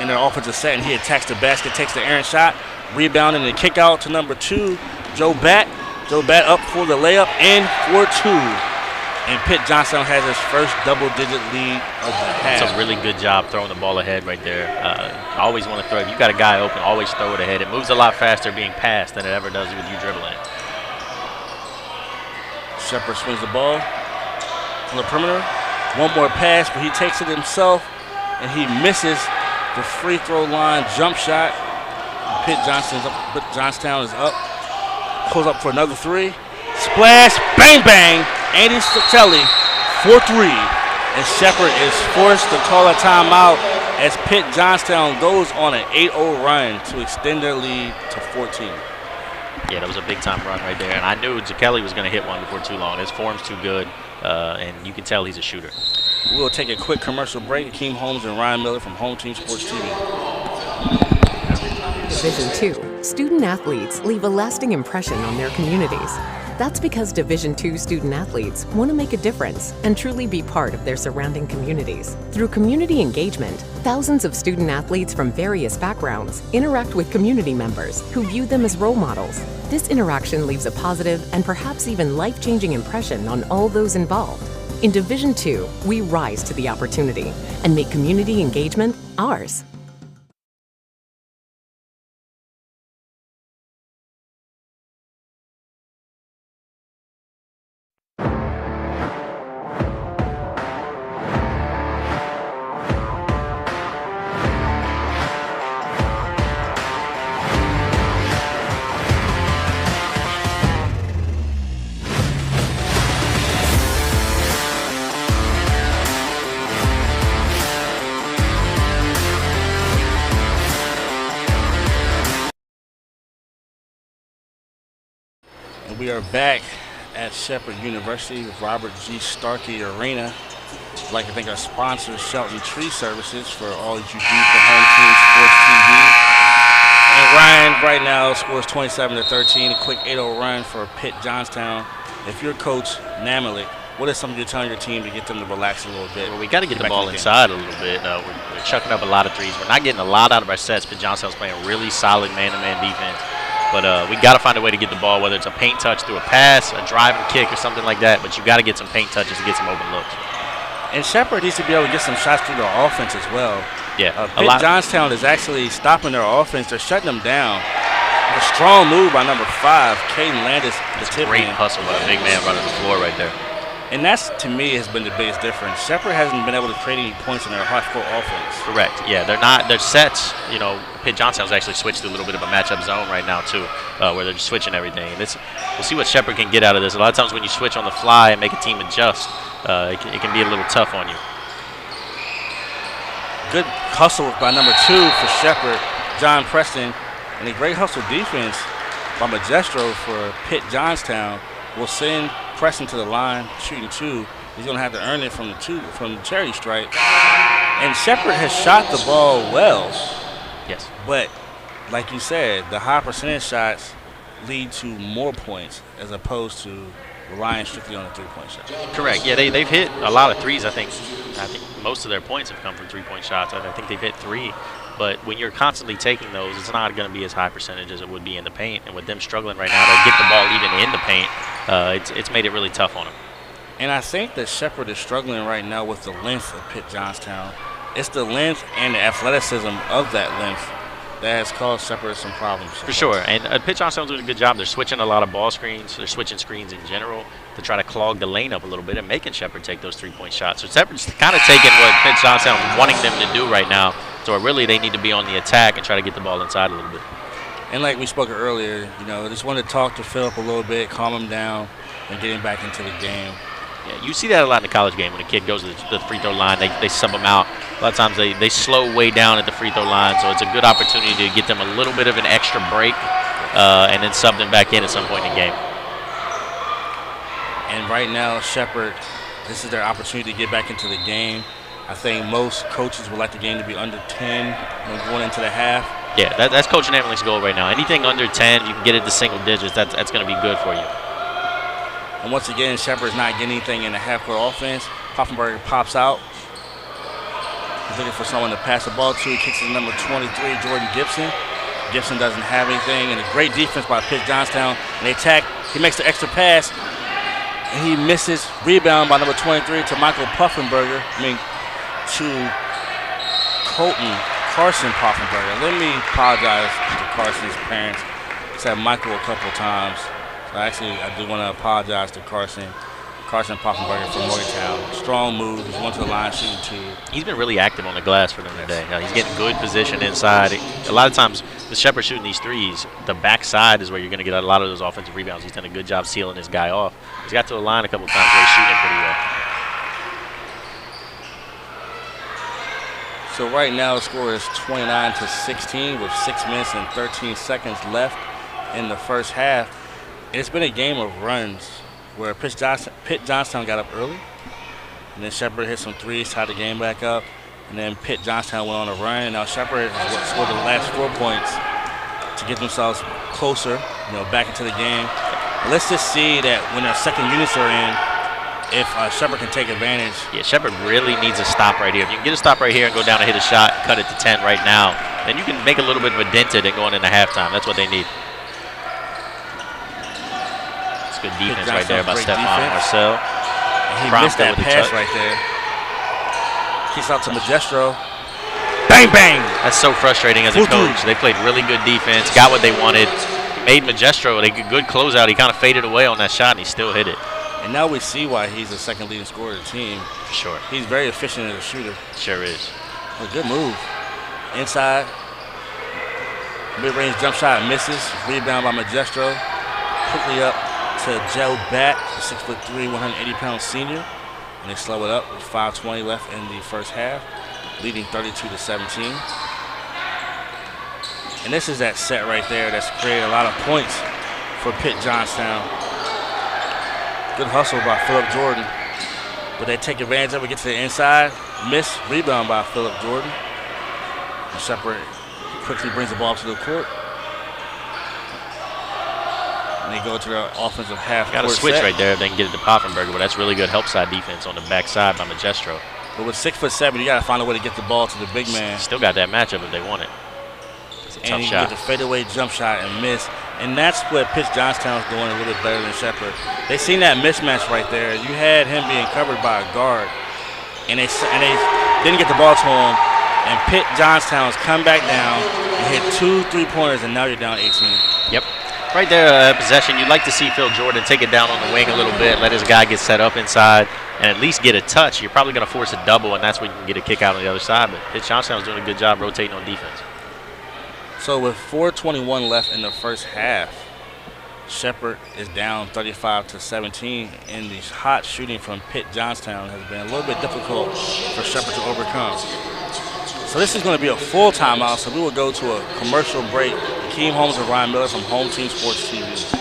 in their offensive set, and he attacks the basket, takes the errant shot, rebounding and kick out to number 2, Joe Batt. Joe Batt up for the layup and for 2. And Pitt Johnstown has his first double-digit lead of the half. It's a really good job throwing the ball ahead right there. I always want to throw. If you got a guy open, always throw it ahead. It moves a lot faster being passed than it ever does with you dribbling. Shepherd swings the ball on the perimeter. One more pass, but he takes it himself, and he misses the free throw line jump shot. Pitt Johnstown is up. Pulls up for another 3. Splash, bang, bang. Andy Sichelli for 3. And Shepherd is forced to call a timeout as Pitt Johnstown goes on an 8-0 run to extend their lead to 14. Yeah, that was a big-time run right there. And I knew Sichelli was going to hit one before too long. His form's too good, and you can tell he's a shooter. We'll take a quick commercial break. Akeem Holmes and Ryan Miller from Home Team Sports TV. Division II, student athletes leave a lasting impression on their communities. That's because Division II student athletes want to make a difference and truly be part of their surrounding communities. Through community engagement, thousands of student athletes from various backgrounds interact with community members who view them as role models. This interaction leaves a positive and perhaps even life-changing impression on all those involved. In Division II, we rise to the opportunity and make community engagement ours. We are back at Shepherd University with Robert G. Starkey Arena. I'd like to thank our sponsor, Shelton Tree Services, for all that you do for Home Team Sports TV. And Ryan right now scores 27-13, a quick 8-0 run for Pitt Johnstown. If you're Coach Namalik, what is something you're telling your team to get them to relax a little bit? Well, we got to get the ball inside a little bit. We're chucking up a lot of threes. We're not getting a lot out of our sets. Pitt Johnstown's playing really solid man-to-man defense. But we got to find a way to get the ball, whether it's a paint touch through a pass, a drive and kick, or something like that. But you got to get some paint touches to get some open looks. And Shepherd needs to be able to get some shots through their offense as well. Yeah, Pitt Johnstown is actually stopping their offense. They're shutting them down. A strong move by number 5, Caden Landis. That's a great hustle by a big man running the floor right there. And that's, to me, has been the biggest difference. Shepherd hasn't been able to create any points in their high-score offense. Correct. Yeah, they're not. Their sets, Pitt Johnstown's actually switched to a little bit of a matchup zone right now, too, where they're just switching everything. We'll see what Shepherd can get out of this. A lot of times when you switch on the fly and make a team adjust, it can be a little tough on you. Good hustle by number 2 for Shepherd, John Preston, and a great hustle defense by Magestro for Pitt Johnstown will send Preston to the line, shooting 2. He's going to have to earn it from the cherry stripe. And Shepherd has shot the ball well. Yes. But, like you said, the high percentage shots lead to more points as opposed to relying strictly on the three-point shot. Correct. Yeah, they've hit a lot of threes. I think most of their points have come from three-point shots. I think they've hit 3 But when you're constantly taking those, it's not going to be as high percentage as it would be in the paint. And with them struggling right now to get the ball even in the paint, it's made it really tough on them. And I think that Shepherd is struggling right now with the length of Pitt Johnstown. It's the length and the athleticism of that length that has caused Shepherd some problems. For sure. And Pitt Johnstown's doing a good job. They're switching a lot of ball screens. They're switching screens in general to try to clog the lane up a little bit and making Shepherd take those three-point shots. So Shepherd's kind of taking what Pitt Johnstown is wanting them to do right now. So really they need to be on the attack and try to get the ball inside a little bit. And like we spoke earlier, just wanted to talk to Philip a little bit, calm him down, and get him back into the game. Yeah, you see that a lot in the college game when a kid goes to the free throw line, they sub them out. A lot of times they slow way down at the free throw line, so it's a good opportunity to get them a little bit of an extra break and then sub them back in at some point in the game. And right now, Shepherd, this is their opportunity to get back into the game. I think most coaches would like the game to be under 10 going into the half. Yeah, that's Coach Namerlink's goal right now. Anything under 10, you can get it to single digits. That's going to be good for you. And once again, Shepherd's not getting anything in the half-court offense. Poffenberger pops out. He's looking for someone to pass the ball to. He kicks to number 23, Jordan Gibson. Gibson doesn't have anything. And a great defense by Pitt Johnstown. And they attack. He makes the extra pass. And he misses. Rebound by number 23 to Michael Poffenberger. To Carson Poffenberger. Let me apologize to Carson's parents. I said Michael a couple times. Actually, I do want to apologize to Carson Poffenberger from Morgantown. Strong move. He's went to the line shooting two. He's been really active on the glass for them today. He's getting good position inside. A lot of times, with Shepherd shooting these threes, the backside is where you're going to get a lot of those offensive rebounds. He's done a good job sealing this guy off. He's got to the line a couple times where he's shooting it pretty well. So right now, the score is 29-16 with 6 minutes and 13 seconds left in the first half. It's been a game of runs where Pitt Johnstown got up early, and then Shepherd hit some threes, tied the game back up, and then Pitt Johnstown went on a run, and now Shepherd scored the last 4 points to get themselves closer, back into the game. But let's just see that when their second units are in, if Shepherd can take advantage. Yeah, Shepherd really needs a stop right here. If you can get a stop right here and go down and hit a shot, cut it to 10 right now, then you can make a little bit of a dent in it going into halftime. That's what they need. Good defense right there by Stephon Marcel. He missed that pass right there. Kicks out to Magestro. Bang, bang. That's so frustrating as a coach. They played really good defense, got what they wanted, made Magestro a good closeout. He kind of faded away on that shot, and he still hit it. And now we see why he's the second leading scorer of the team. For sure. He's very efficient as a shooter. Sure is. A good move. Inside. Mid-range jump shot misses. Rebound by Magestro. Quickly up to Joe Bat, the 6'3", 180-pound senior. And they slow it up with 5:20 left in the first half, leading 32-17. And this is that set right there that's created a lot of points for Pitt Johnstown. Good hustle by Philip Jordan. But they take advantage of it, get to the inside. Miss, rebound by Philip Jordan. And Shepherd quickly brings the ball to the court. And they go to their offensive half. Got a switch right there if they can get it to Poffenberger, but that's really good help side defense on the backside by Magestro. But with 6'7", you got to find a way to get the ball to the big man. Still got that matchup if they want it. It's a tough shot. And he get the fadeaway jump shot and miss. And that's what Pitt Johnstown's doing a little bit better than Shepherd. They seen that mismatch right there. You had him being covered by a guard, and they didn't get the ball to him. And Pitt Johnstown's come back down and hit 2 3-pointers, and now you're down 18. Yep. Right there, possession. You'd like to see Phil Jordan take it down on the wing a little bit, let his guy get set up inside, and at least get a touch. You're probably going to force a double, and that's when you can get a kick out on the other side. But Pitt Johnstown's doing a good job rotating on defense. So with 4:21 left in the first half, Shepherd is down 35-17, and the hot shooting from Pitt Johnstown has been a little bit difficult for Shepherd to overcome. So this is going to be a full timeout, so we will go to a commercial break. Akeem Holmes and Ryan Miller from Home Team Sports TV.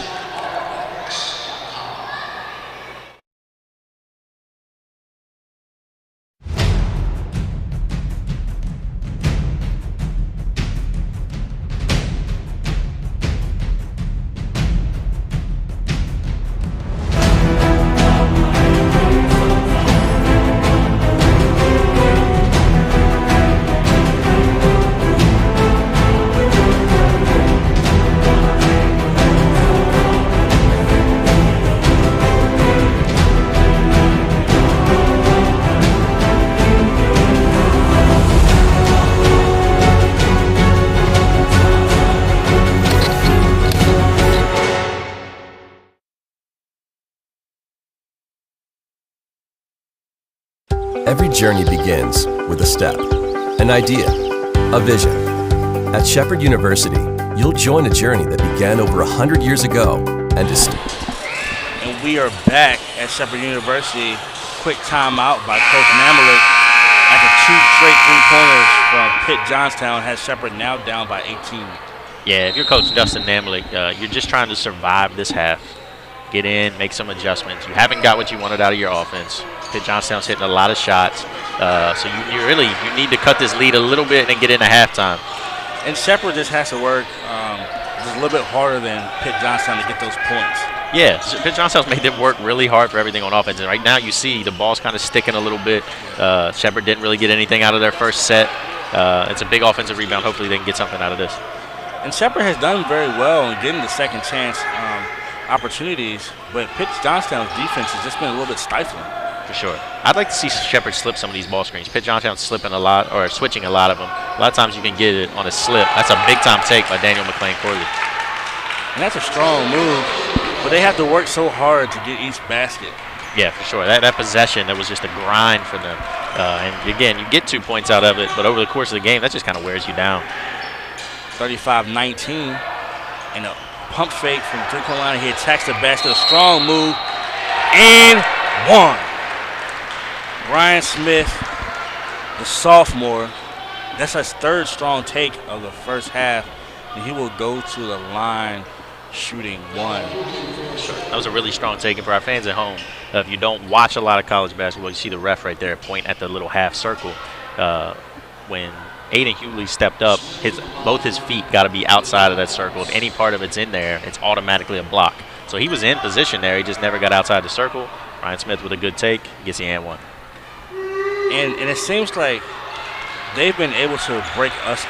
Every journey begins with a step, an idea, a vision. At Shepherd University, you'll join a journey that began over 100 years ago and is And we are back at Shepherd University. Quick timeout by Coach Namalik after 2 straight three-pointers from Pitt Johnstown has Shepherd now down by 18. Yeah, if you're Coach Dustin Namalik, you're just trying to survive this half. Get in, make some adjustments. You haven't got what you wanted out of your offense. Pitt Johnstown's hitting a lot of shots. So you need to cut this lead a little bit and get into halftime. And Shepherd just has to work just a little bit harder than Pitt Johnstown to get those points. Yeah, so Pitt Johnstown's made them work really hard for everything on offense. And right now you see the ball's kind of sticking a little bit. Shepherd didn't really get anything out of their first set. It's a big offensive rebound. Hopefully they can get something out of this. And Shepherd has done very well in getting the second chance opportunities, but Pitt Johnstown's defense has just been a little bit stifling. For sure. I'd like to see Shepherd slip some of these ball screens. Pitt Johnstown's slipping a lot, or switching a lot of them. A lot of times you can get it on a slip. That's a big-time take by Daniel McLean-Corley. And that's a strong move, but they have to work so hard to get each basket. Yeah, for sure. That possession, that was just a grind for them. And, again, you get 2 points out of it, but over the course of the game, that just kind of wears you down. 35-19, and a pump fake from three-point line. He attacks the basket. A strong move, and one. Brian Smith, the sophomore, that's his 3rd strong take of the first half, and he will go to the line shooting 1. That was a really strong take. And for our fans at home, if you don't watch a lot of college basketball, you see the ref right there point at the little half circle. When Aiden Hughley stepped up, both his feet got to be outside of that circle. If any part of it's in there, it's automatically a block. So he was in position there. He just never got outside the circle. Brian Smith with a good take, gets the and 1. And it seems like they've been able to break us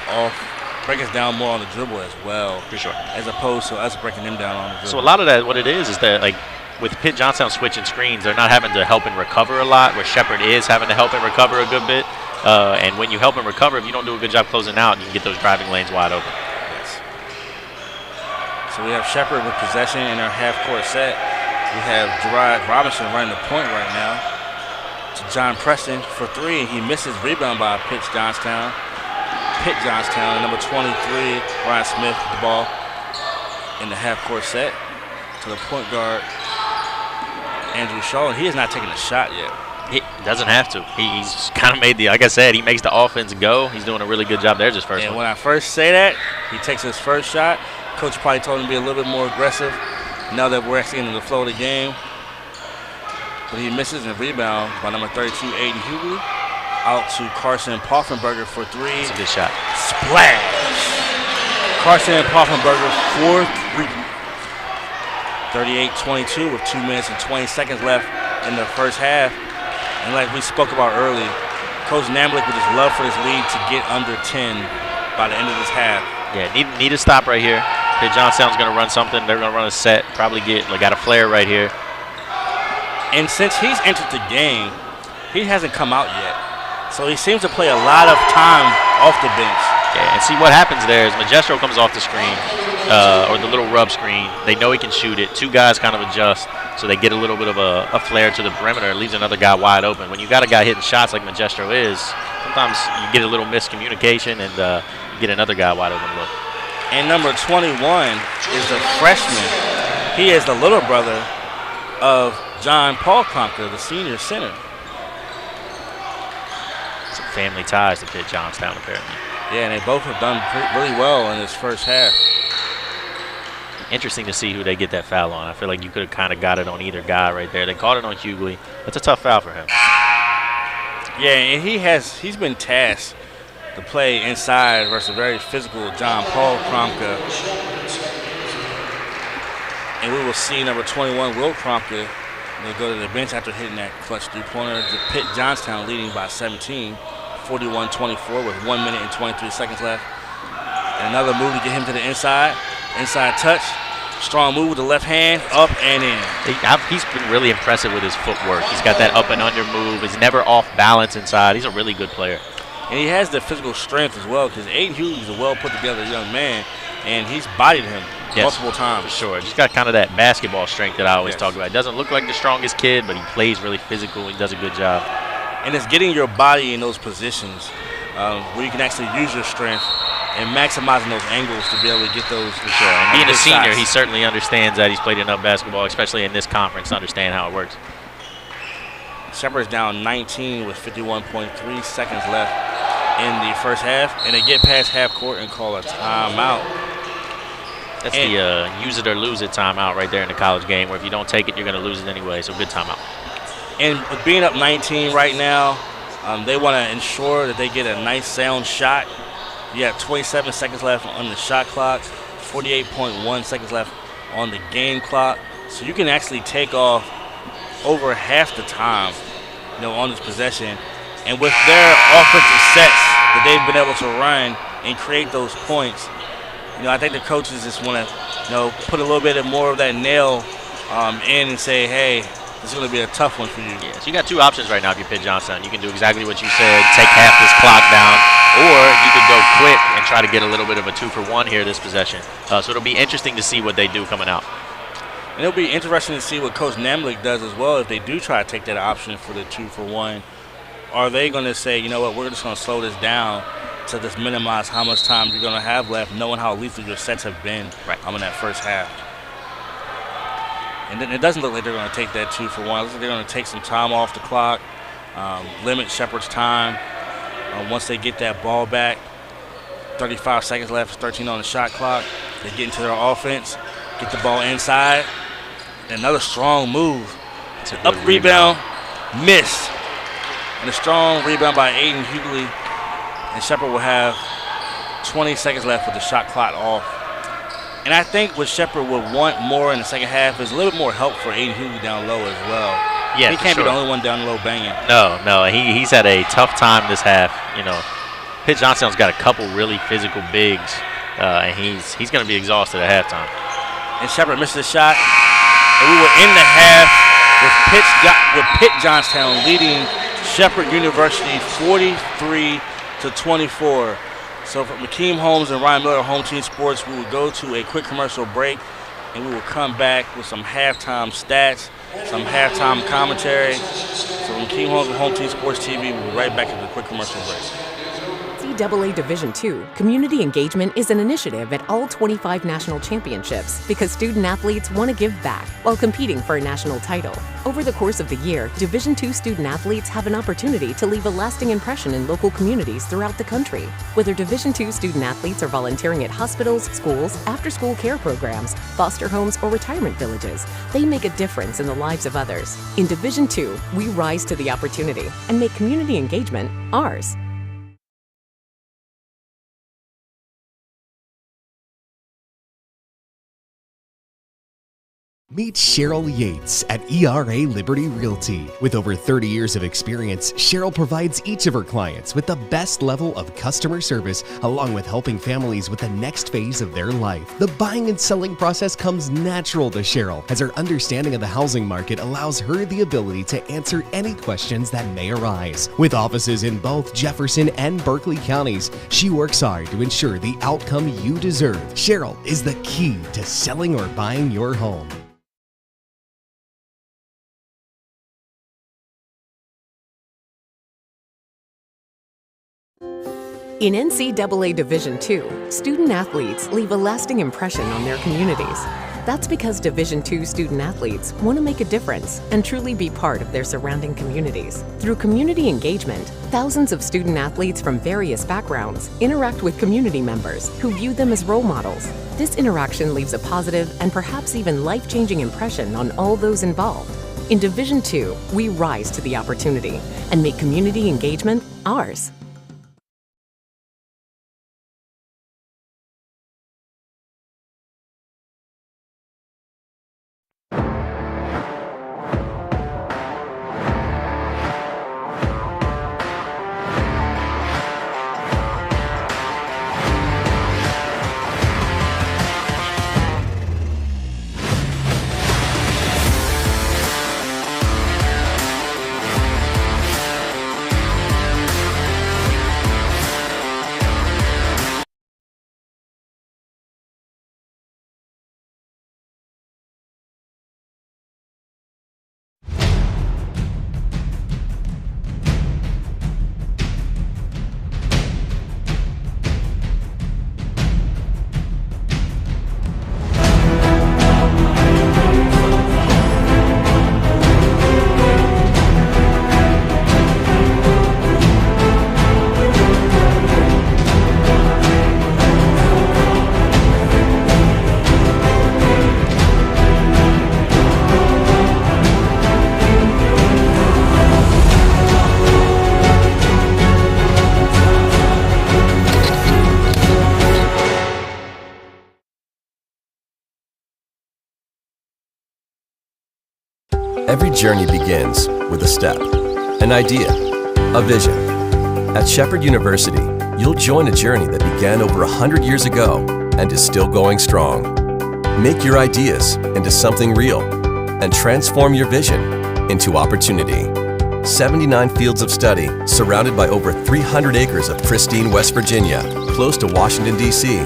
down more on the dribble as well. For sure. As opposed to us breaking them down on the dribble. So a lot of that, what it is that, like, with Pitt Johnstown switching screens, they're not having to help and recover a lot, where Shepherd is having to help and recover a good bit. And when you help and recover, if you don't do a good job closing out, you can get those driving lanes wide open. Yes. So we have Shepherd with possession in our half-court set. We have Gerard Robinson running the point right now to John Preston for 3. He misses rebound by Pitt Johnstown. Number 23, Brian Smith with the ball in the half-court set to the point guard, Andrew Shaw. And he has not taken a shot yet. He doesn't have to. He's kind of made like I said, he makes the offense go. He's doing a really good job. There's his first one. And when I first say that, he takes his first shot. Coach probably told him to be a little bit more aggressive now that we're actually into the flow of the game. But he misses and rebound by number 32, Aiden Hughley. Out to Carson Poffenberger for 3. That's a good shot. Splash. Carson Poffenberger for 3. 38-22 with 2 minutes and 20 seconds left in the first half. And like we spoke about early, Coach Namalik would just love for this lead to get under 10 by the end of this half. Yeah, need to stop right here. Pitt Johnstown's going to run something. They're going to run a set. Probably got a flare right here. And since he's entered the game, he hasn't come out yet. So he seems to play a lot of time off the bench. Yeah, and see what happens there is Magestro comes off the screen, or the little rub screen. They know he can shoot it. 2 guys kind of adjust, so they get a little bit of a flare to the perimeter. It leaves another guy wide open. When you got a guy hitting shots like Magestro is, sometimes you get a little miscommunication and you get another guy wide open look. And number 21 is a freshman. He is the little brother of John Paul Kromka, the senior center. Some family ties to Pitt Johnstown, apparently. Yeah, and they both have done really well in this first half. Interesting to see who they get that foul on. I feel like you could have kind of got it on either guy right there. They called it on Hughley. That's a tough foul for him. Yeah, and he's been tasked to play inside versus a very physical John Paul Kromka. And we will see number 21, Will Kromka, will go to the bench after hitting that clutch three-pointer. Pitt Johnstown leading by 17, 41-24 with 1 minute and 23 seconds left. And another move to get him to the inside. Inside touch. Strong move with the left hand, up and in. He's been really impressive with his footwork. He's got that up and under move. He's never off balance inside. He's a really good player. And he has the physical strength as well, because Aiden Hughes is a well put together young man, and he's bodied him multiple times. For sure. Just got kind of that basketball strength that I always talk about. Doesn't look like the strongest kid, but he plays really physical. He does a good job. And it's getting your body in those positions where you can actually use your strength and maximizing those angles to be able to get those. For sure. And being a senior, shots. he certainly understands that. He's played enough basketball, especially in this conference, to understand how it works. Shepherd's down 19 with 51.3 seconds left in the first half, and they get past half court and call a timeout. That's the use it or lose it timeout right there in the college game, where if you don't take it, you're going to lose it anyway. So good timeout. And with being up 19 right now, they want to ensure that they get a nice sound shot. You have 27 seconds left on the shot clock, 48.1 seconds left on the game clock. So you can actually take off over half the time, on this possession. And with their offensive sets that they've been able to run and create those points, I think the coaches just want to, put a little bit more of that nail in and say, hey, this is going to be a tough one for you. Yeah, so you got two options right now if you're Pitt Johnstown. You can do exactly what you said, take half this clock down, or you could go quick and try to get a little bit of a 2-for-1 here this possession. So it'll be interesting to see what they do coming out. And it'll be interesting to see what Coach Namlik does as well if they do try to take that option for the 2-for-1. Are they going to say, you know what, we're just going to slow this down to just minimize how much time you're going to have left, knowing how lethal your sets have been in that first half. And then it doesn't look like they're going to take that 2-for-1. It looks like they're going to take some time off the clock, limit Shepherd's time. Once they get that ball back, 35 seconds left, 13 on the shot clock. They get into their offense, get the ball inside. Another strong move. Up rebound, missed. And a strong rebound by Aiden Hughley. And Shepherd will have 20 seconds left with the shot clock off. And I think what Shepherd would want more in the second half is a little bit more help for Aiden Hughley down low as well. Yeah, he can't be the only one down low banging. No, he's had a tough time this half. Pitt Johnstown's got a couple really physical bigs, and he's going to be exhausted at halftime. And Shepherd missed the shot. And we were in the half with Pitt Johnstown leading Shepherd University 43-24. So for McKeem Holmes and Ryan Miller, Home Team Sports, we will go to a quick commercial break, and we will come back with some halftime stats, some halftime commentary. So McKeem Holmes and Home Team Sports TV, we'll be right back after the quick commercial break. NCAA Division II, community engagement is an initiative at all 25 national championships because student athletes want to give back while competing for a national title. Over the course of the year, Division II student athletes have an opportunity to leave a lasting impression in local communities throughout the country. Whether Division II student athletes are volunteering at hospitals, schools, after-school care programs, foster homes, or retirement villages, they make a difference in the lives of others. In Division II, we rise to the opportunity and make community engagement ours. Meet Cheryl Yates at ERA Liberty Realty. With over 30 years of experience, Cheryl provides each of her clients with the best level of customer service, along with helping families with the next phase of their life. The buying and selling process comes natural to Cheryl, as her understanding of the housing market allows her the ability to answer any questions that may arise. With offices in both Jefferson and Berkeley counties, she works hard to ensure the outcome you deserve. Cheryl is the key to selling or buying your home. In NCAA Division II, student athletes leave a lasting impression on their communities. That's because Division II student athletes want to make a difference and truly be part of their surrounding communities. Through community engagement, thousands of student athletes from various backgrounds interact with community members who view them as role models. This interaction leaves a positive and perhaps even life-changing impression on all those involved. In Division II, we rise to the opportunity and make community engagement ours. Every journey begins with a step, an idea, a vision. At Shepherd University, you'll join a journey that began over 100 years ago and is still going strong. Make your ideas into something real and transform your vision into opportunity. 79 fields of study surrounded by over 300 acres of pristine West Virginia, close to Washington, D.C.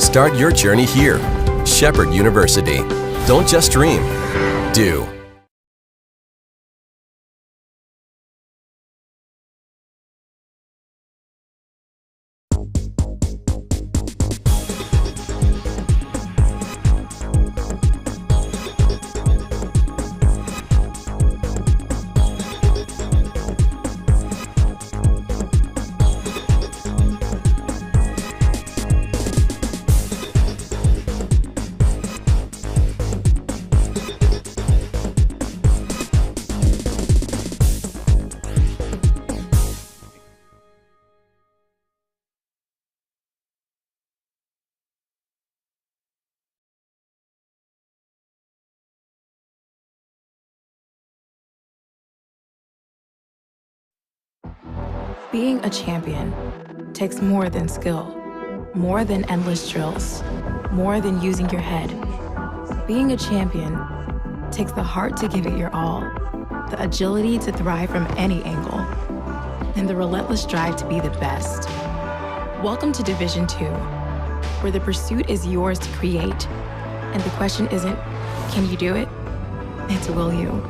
Start your journey here. Shepherd University. Don't just dream, do. Being a champion takes more than skill, more than endless drills, more than using your head. Being a champion takes the heart to give it your all, the agility to thrive from any angle, and the relentless drive to be the best. Welcome to Division 2, where the pursuit is yours to create, and the question isn't, can you do it? It's will you?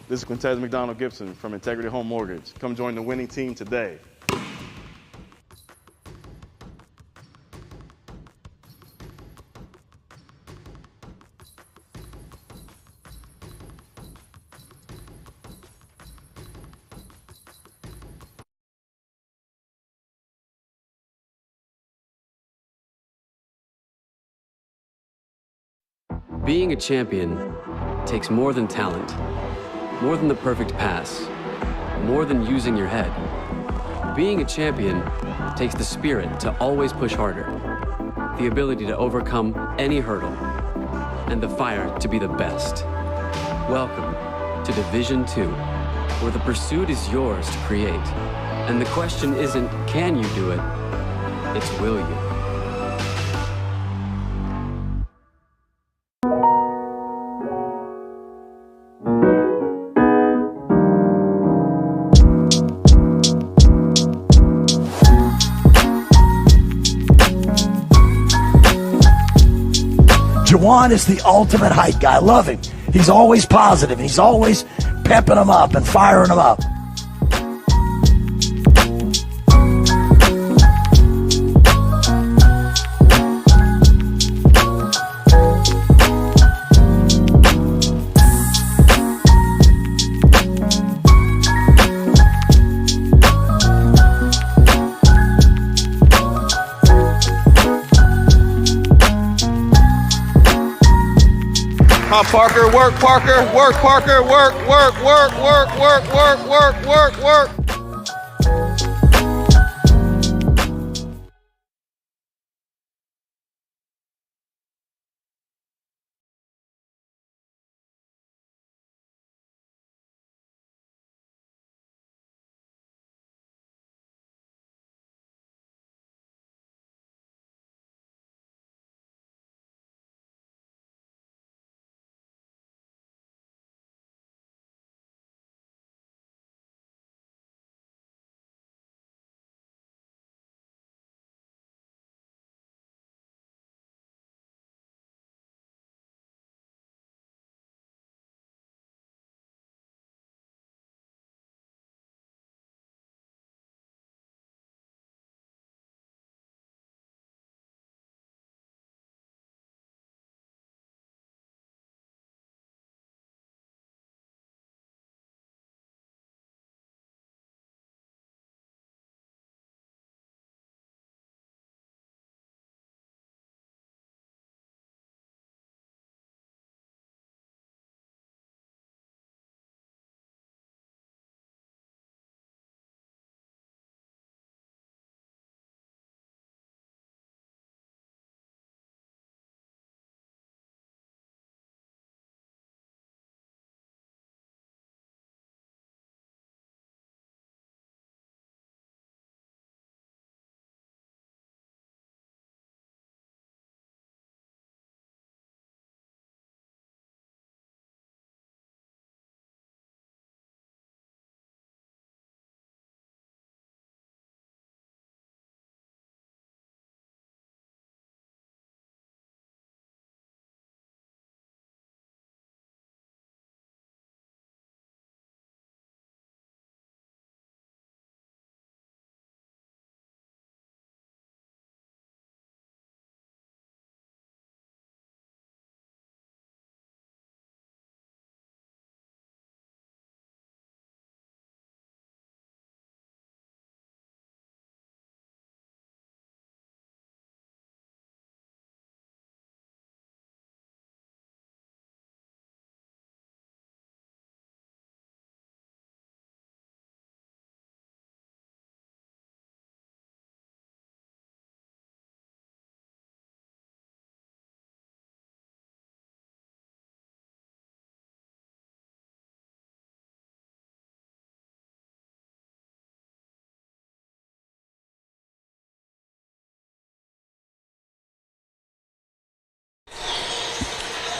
This is Quintez McDonald Gibson from Integrity Home Mortgage. Come join the winning team today. Being a champion takes more than talent, more than the perfect pass, more than using your head. Being a champion takes the spirit to always push harder, the ability to overcome any hurdle, and the fire to be the best. Welcome to Division 2, where the pursuit is yours to create. And the question isn't, can you do it? It's will you? Juwan is the ultimate hype guy. I love him. He's always positive. He's always pepping them up and firing them up. Come on, Parker, work, Parker, work, Parker, work, work, work, work, work, work, work, work, work.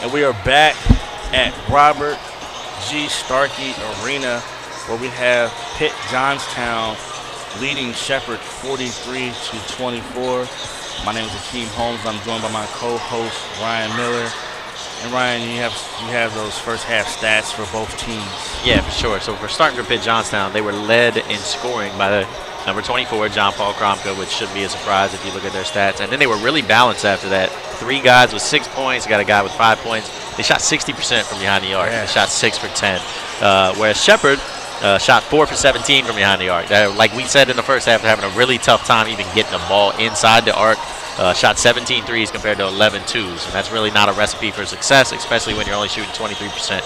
And we are back at Robert G. Starkey Arena, where we have Pitt Johnstown leading Shepherd 43-24. My name is Akeem Holmes. I'm joined by my co-host Ryan Miller. And Ryan, you have those first half stats for both teams. Yeah, for sure. So for starting for Pitt Johnstown, they were led in scoring by the number 24, John Paul Kromka, which shouldn't be a surprise if you look at their stats. And then they were really balanced after that. 3 guys with 6 points, got a guy with 5 points. They shot 60% from behind the arc. Yeah. They shot 6 for 10. Whereas Shepherd shot 4 for 17 from behind the arc. Like we said in the first half, they're having a really tough time even getting the ball inside the arc. Shot 17 threes compared to 11 twos. And that's really not a recipe for success, especially when you're only shooting 23%.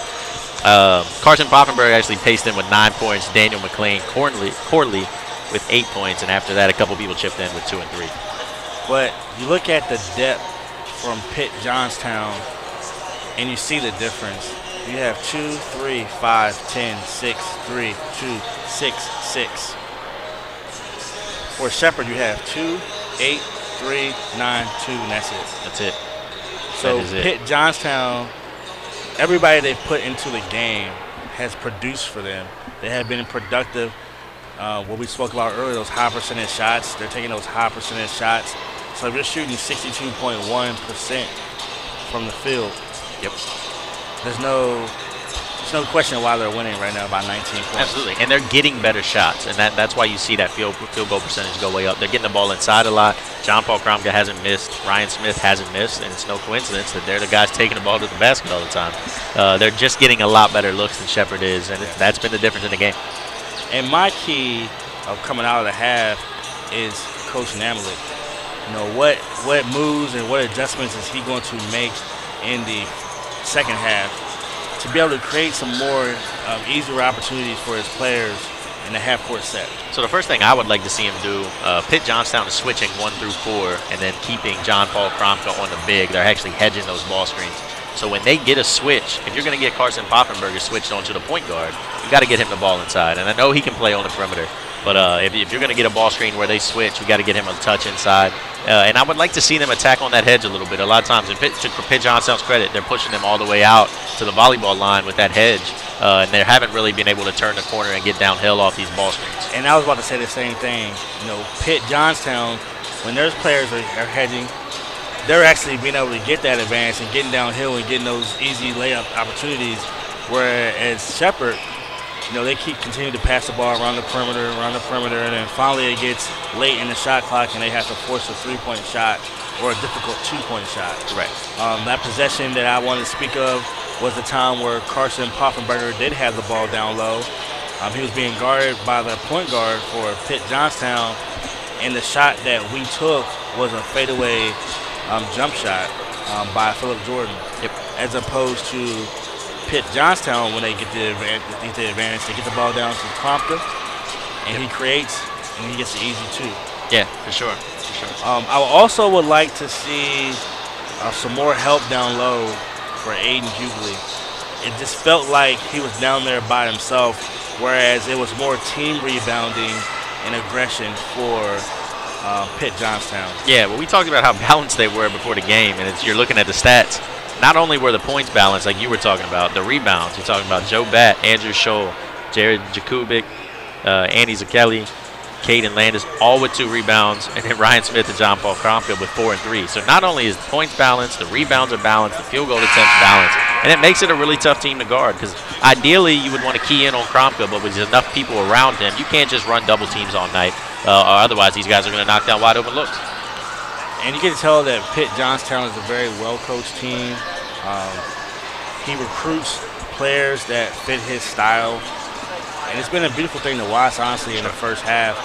Carson Poffenberg actually paced in with 9 points. Daniel McLean Corley with 8 points. And after that, a couple people chipped in with 2 and 3. But you look at the depth from Pitt Johnstown, and you see the difference. You have 2, 3, 5, 10, 6, 3, 2, 6, 6. For Shepherd, you have 2, 8, 3, 9, 2, and that's it. That's it. So that is it. Pitt Johnstown, everybody they put into the game has produced for them. They have been productive. What we spoke about earlier, those high percentage shots, they're taking those high percentage shots. So if you're shooting 62.1% from the field, yep, there's no question why they're winning right now by 19 points. Absolutely, and they're getting better shots, and that's why you see that field goal percentage go way up. They're getting the ball inside a lot. John Paul Kromka hasn't missed. Ryan Smith hasn't missed, and it's no coincidence that they're the guys taking the ball to the basket all the time. They're just getting a lot better looks than Shepherd is, and that's been the difference in the game. And my key of coming out of the half is Coach Namalik. You know, what moves and what adjustments is he going to make in the second half to be able to create some more easier opportunities for his players in the half-court set? So the first thing I would like to see him do, Pitt Johnstown is switching 1 through 4 and then keeping John Paul Kromka on the big. They're actually hedging those ball screens. So when they get a switch, if you're going to get Carson Poffenberger switched onto the point guard, you got to get him the ball inside. And I know he can play on the perimeter, but if you're going to get a ball screen where they switch, you got to get him a touch inside. And I would like to see them attack on that hedge a little bit. A lot of times, for Pitt Johnstown's credit, they're pushing them all the way out to the volleyball line with that hedge, and they haven't really been able to turn the corner and get downhill off these ball screens. And I was about to say the same thing. You know, Pitt Johnstown, when their players are hedging, they're actually being able to get that advance and getting downhill and getting those easy layup opportunities, whereas Shepherd, you know, they keep continuing to pass the ball around the perimeter, and then finally it gets late in the shot clock and they have to force a 3-point shot or a difficult 2-point shot. Correct. That possession that I wanted to speak of was the time where Carson Poffenberger did have the ball down low. He was being guarded by the point guard for Pitt Johnstown, and the shot that we took was a fadeaway jump shot by Philip Jordan. Yep. As opposed to Pitt Johnstown, when they get the advantage, they get the ball down to Kromka, and he creates, and he gets the easy 2. Yeah, for sure. I also would like to see some more help down low for Aiden Hughley. It just felt like he was down there by himself, whereas it was more team rebounding and aggression for Pitt Johnstown. Yeah, well, we talked about how balanced they were before the game, and you're looking at the stats. Not only were the points balanced, like you were talking about, the rebounds. You're talking about Joe Batt, Andrew Scholl, Jared Jakubik, Andy Zakeli, Caden Landis, all with 2 rebounds, and then Ryan Smith and John Paul Kromka with 4 and 3. So not only is the points balanced, the rebounds are balanced, the field goal attempts balanced, and it makes it a really tough team to guard, because ideally you would want to key in on Kromka, but with enough people around him, you can't just run double teams all night, or otherwise these guys are going to knock down wide open looks. And you can tell that Pitt Johnstown is a very well-coached team. He recruits players that fit his style. And it's been a beautiful thing to watch, honestly, in the first half.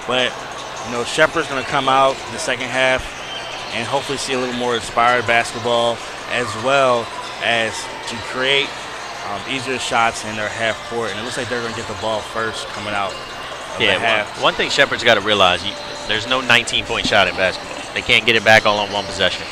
But, you know, Shepherd's going to come out in the second half and hopefully see a little more inspired basketball, as well as to create easier shots in their half court. And it looks like they're going to get the ball first coming out of the half. One thing Shepherd's got to realize, there's no 19-point shot in basketball. They can't get it back all on one possession.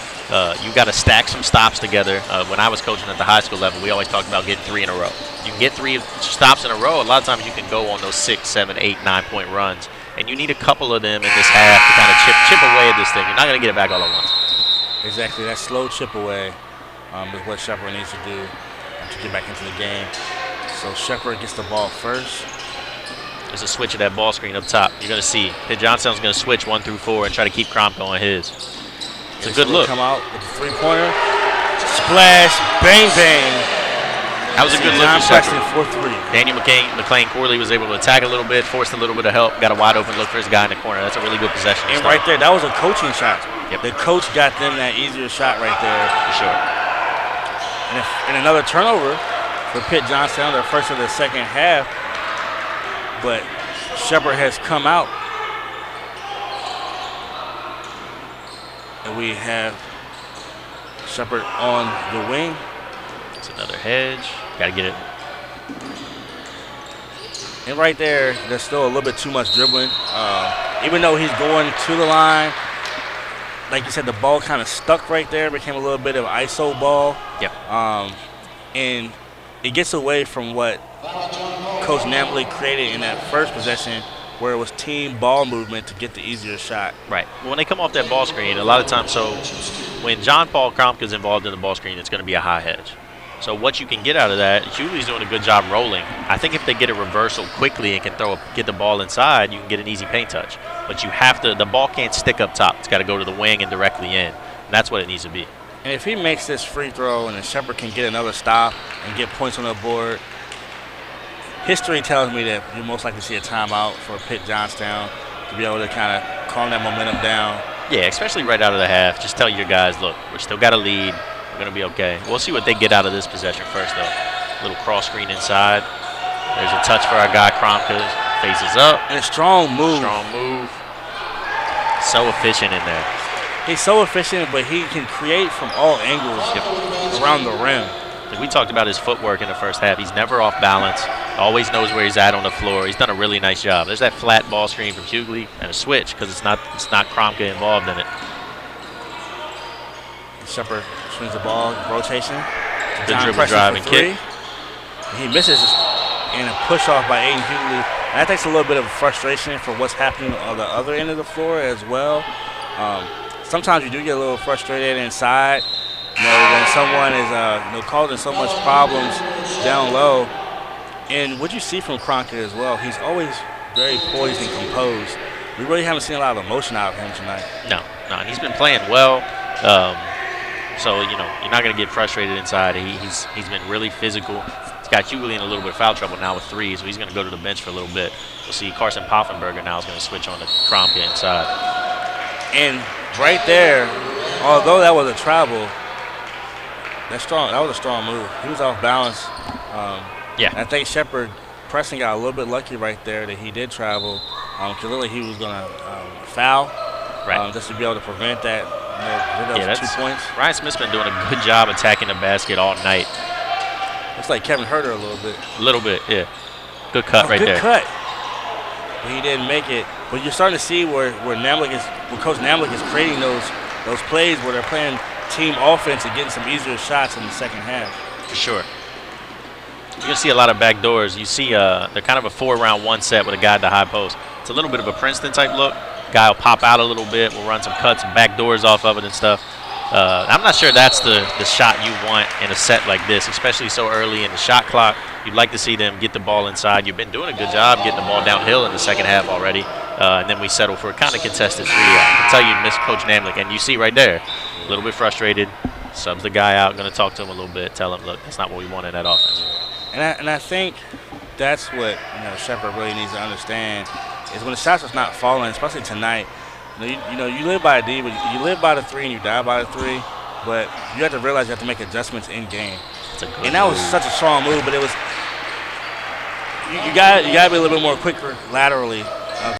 You got to stack some stops together. When I was coaching at the high school level, we always talked about getting 3 in a row. You can get 3 stops in a row. A lot of times you can go on those 6, 7, 8, 9-point runs, and you need a couple of them in this half to kind of chip away at this thing. You're not going to get it back all at once. Exactly, that slow chip away. is what Shepherd needs to do to get back into the game. So Shepherd gets the ball first. There's a switch of that ball screen up top. You're going to see Pitt Johnstown's going to switch 1 through 4 and try to keep Kromka on his. It's a good look. Come out with the three-pointer. Splash, bang, bang. That was a good look for Shepherd. 4-3. Daniel McLean Corley was able to attack a little bit, forced a little bit of help, got a wide open look for his guy in the corner. That's a really good possession. And right there, that was a coaching shot. Yep. The coach got them that easier shot right there. For sure. And another turnover for Pitt Johnstown, their first of the second half. But Shepherd has come out. And we have Shepherd on the wing. It's another hedge. Got to get it. And right there, there's still a little bit too much dribbling. Even though he's going to the line, like you said, the ball kind of stuck right there, became a little bit of ISO ball. Yep. And it gets away from what Coach Nambley created in that first possession, where it was team ball movement to get the easier shot. Right. When they come off that ball screen, a lot of times, so when John Paul Kromka is involved in the ball screen, it's going to be a high hedge. So what you can get out of that, Hughley's doing a good job rolling. I think if they get a reversal quickly and can get the ball inside, you can get an easy paint touch. But you have to, the ball can't stick up top. It's got to go to the wing and directly in. And that's what it needs to be. And if he makes this free throw and the Shepherd can get another stop and get points on the board, history tells me that you most likely see a timeout for Pitt Johnstown to be able to kind of calm that momentum down. Yeah, especially right out of the half. Just tell your guys, look, we're still got a lead. We're going to be okay. We'll see what they get out of this possession first, though. Little cross screen inside. There's a touch for our guy, Kromka. Faces up. And a strong move. Strong move. So efficient in there. He's so efficient, but he can create from all angles around the rim. Like we talked about his footwork in the first half. He's never off balance. Always knows where he's at on the floor. He's done a really nice job. There's that flat ball screen from Hughley and a switch because it's not Kromka involved in it. Shepherd swings the ball, rotation. Good dribble, drive, and kick. He misses and a push off by Aiden Hughley. And that takes a little bit of frustration for what's happening on the other end of the floor as well. Sometimes you do get a little frustrated inside. You know, when someone is causing so much problems down low. And what you see from Kromka as well, he's always very poised and composed. We really haven't seen a lot of emotion out of him tonight. No, and he's been playing well. So, you know, you're not going to get frustrated inside. He's been really physical. He's got Hughley in a little bit of foul trouble now with 3, so he's going to go to the bench for a little bit. We'll see Carson Poffenberger now is going to switch on to Kromka inside. And right there, although that was a travel, that was a strong move. He was off balance. Yeah. I think Shepherd pressing got a little bit lucky right there that he did travel. Because really he was going to foul. Right. Just to be able to prevent that. That's 2 points. Ryan Smith's been doing a good job attacking the basket all night. Looks like Kevin Herter a little bit. A little bit, yeah. Good cut right there. Good cut. But he didn't make it. But you're starting to see where Coach Namblick is creating those plays where they're playing team offense and getting some easier shots in the second half. For sure. You're going to see a lot of back doors. You see they're kind of a 4-round 1 set with a guy at the high post. It's a little bit of a Princeton type look. Guy will pop out a little bit. We'll run some cuts and back doors off of it and stuff. I'm not sure that's the shot you want in a set like this, especially so early in the shot clock. You'd like to see them get the ball inside. You've been doing a good job getting the ball downhill in the second half already. And then we settle for a kind of contested 3. I can tell you miss Coach Namblick. And you see right there, a little bit frustrated. Subs the guy out, going to talk to him a little bit, tell him, look, that's not what we want in that offense. And I think that's what Shepherd really needs to understand is when the shots are not falling, especially tonight. You live by a D, but you live by the 3 and you die by the 3. But you have to realize you have to make adjustments in game. And that was such a strong move, but it was you got to be a little bit more quicker laterally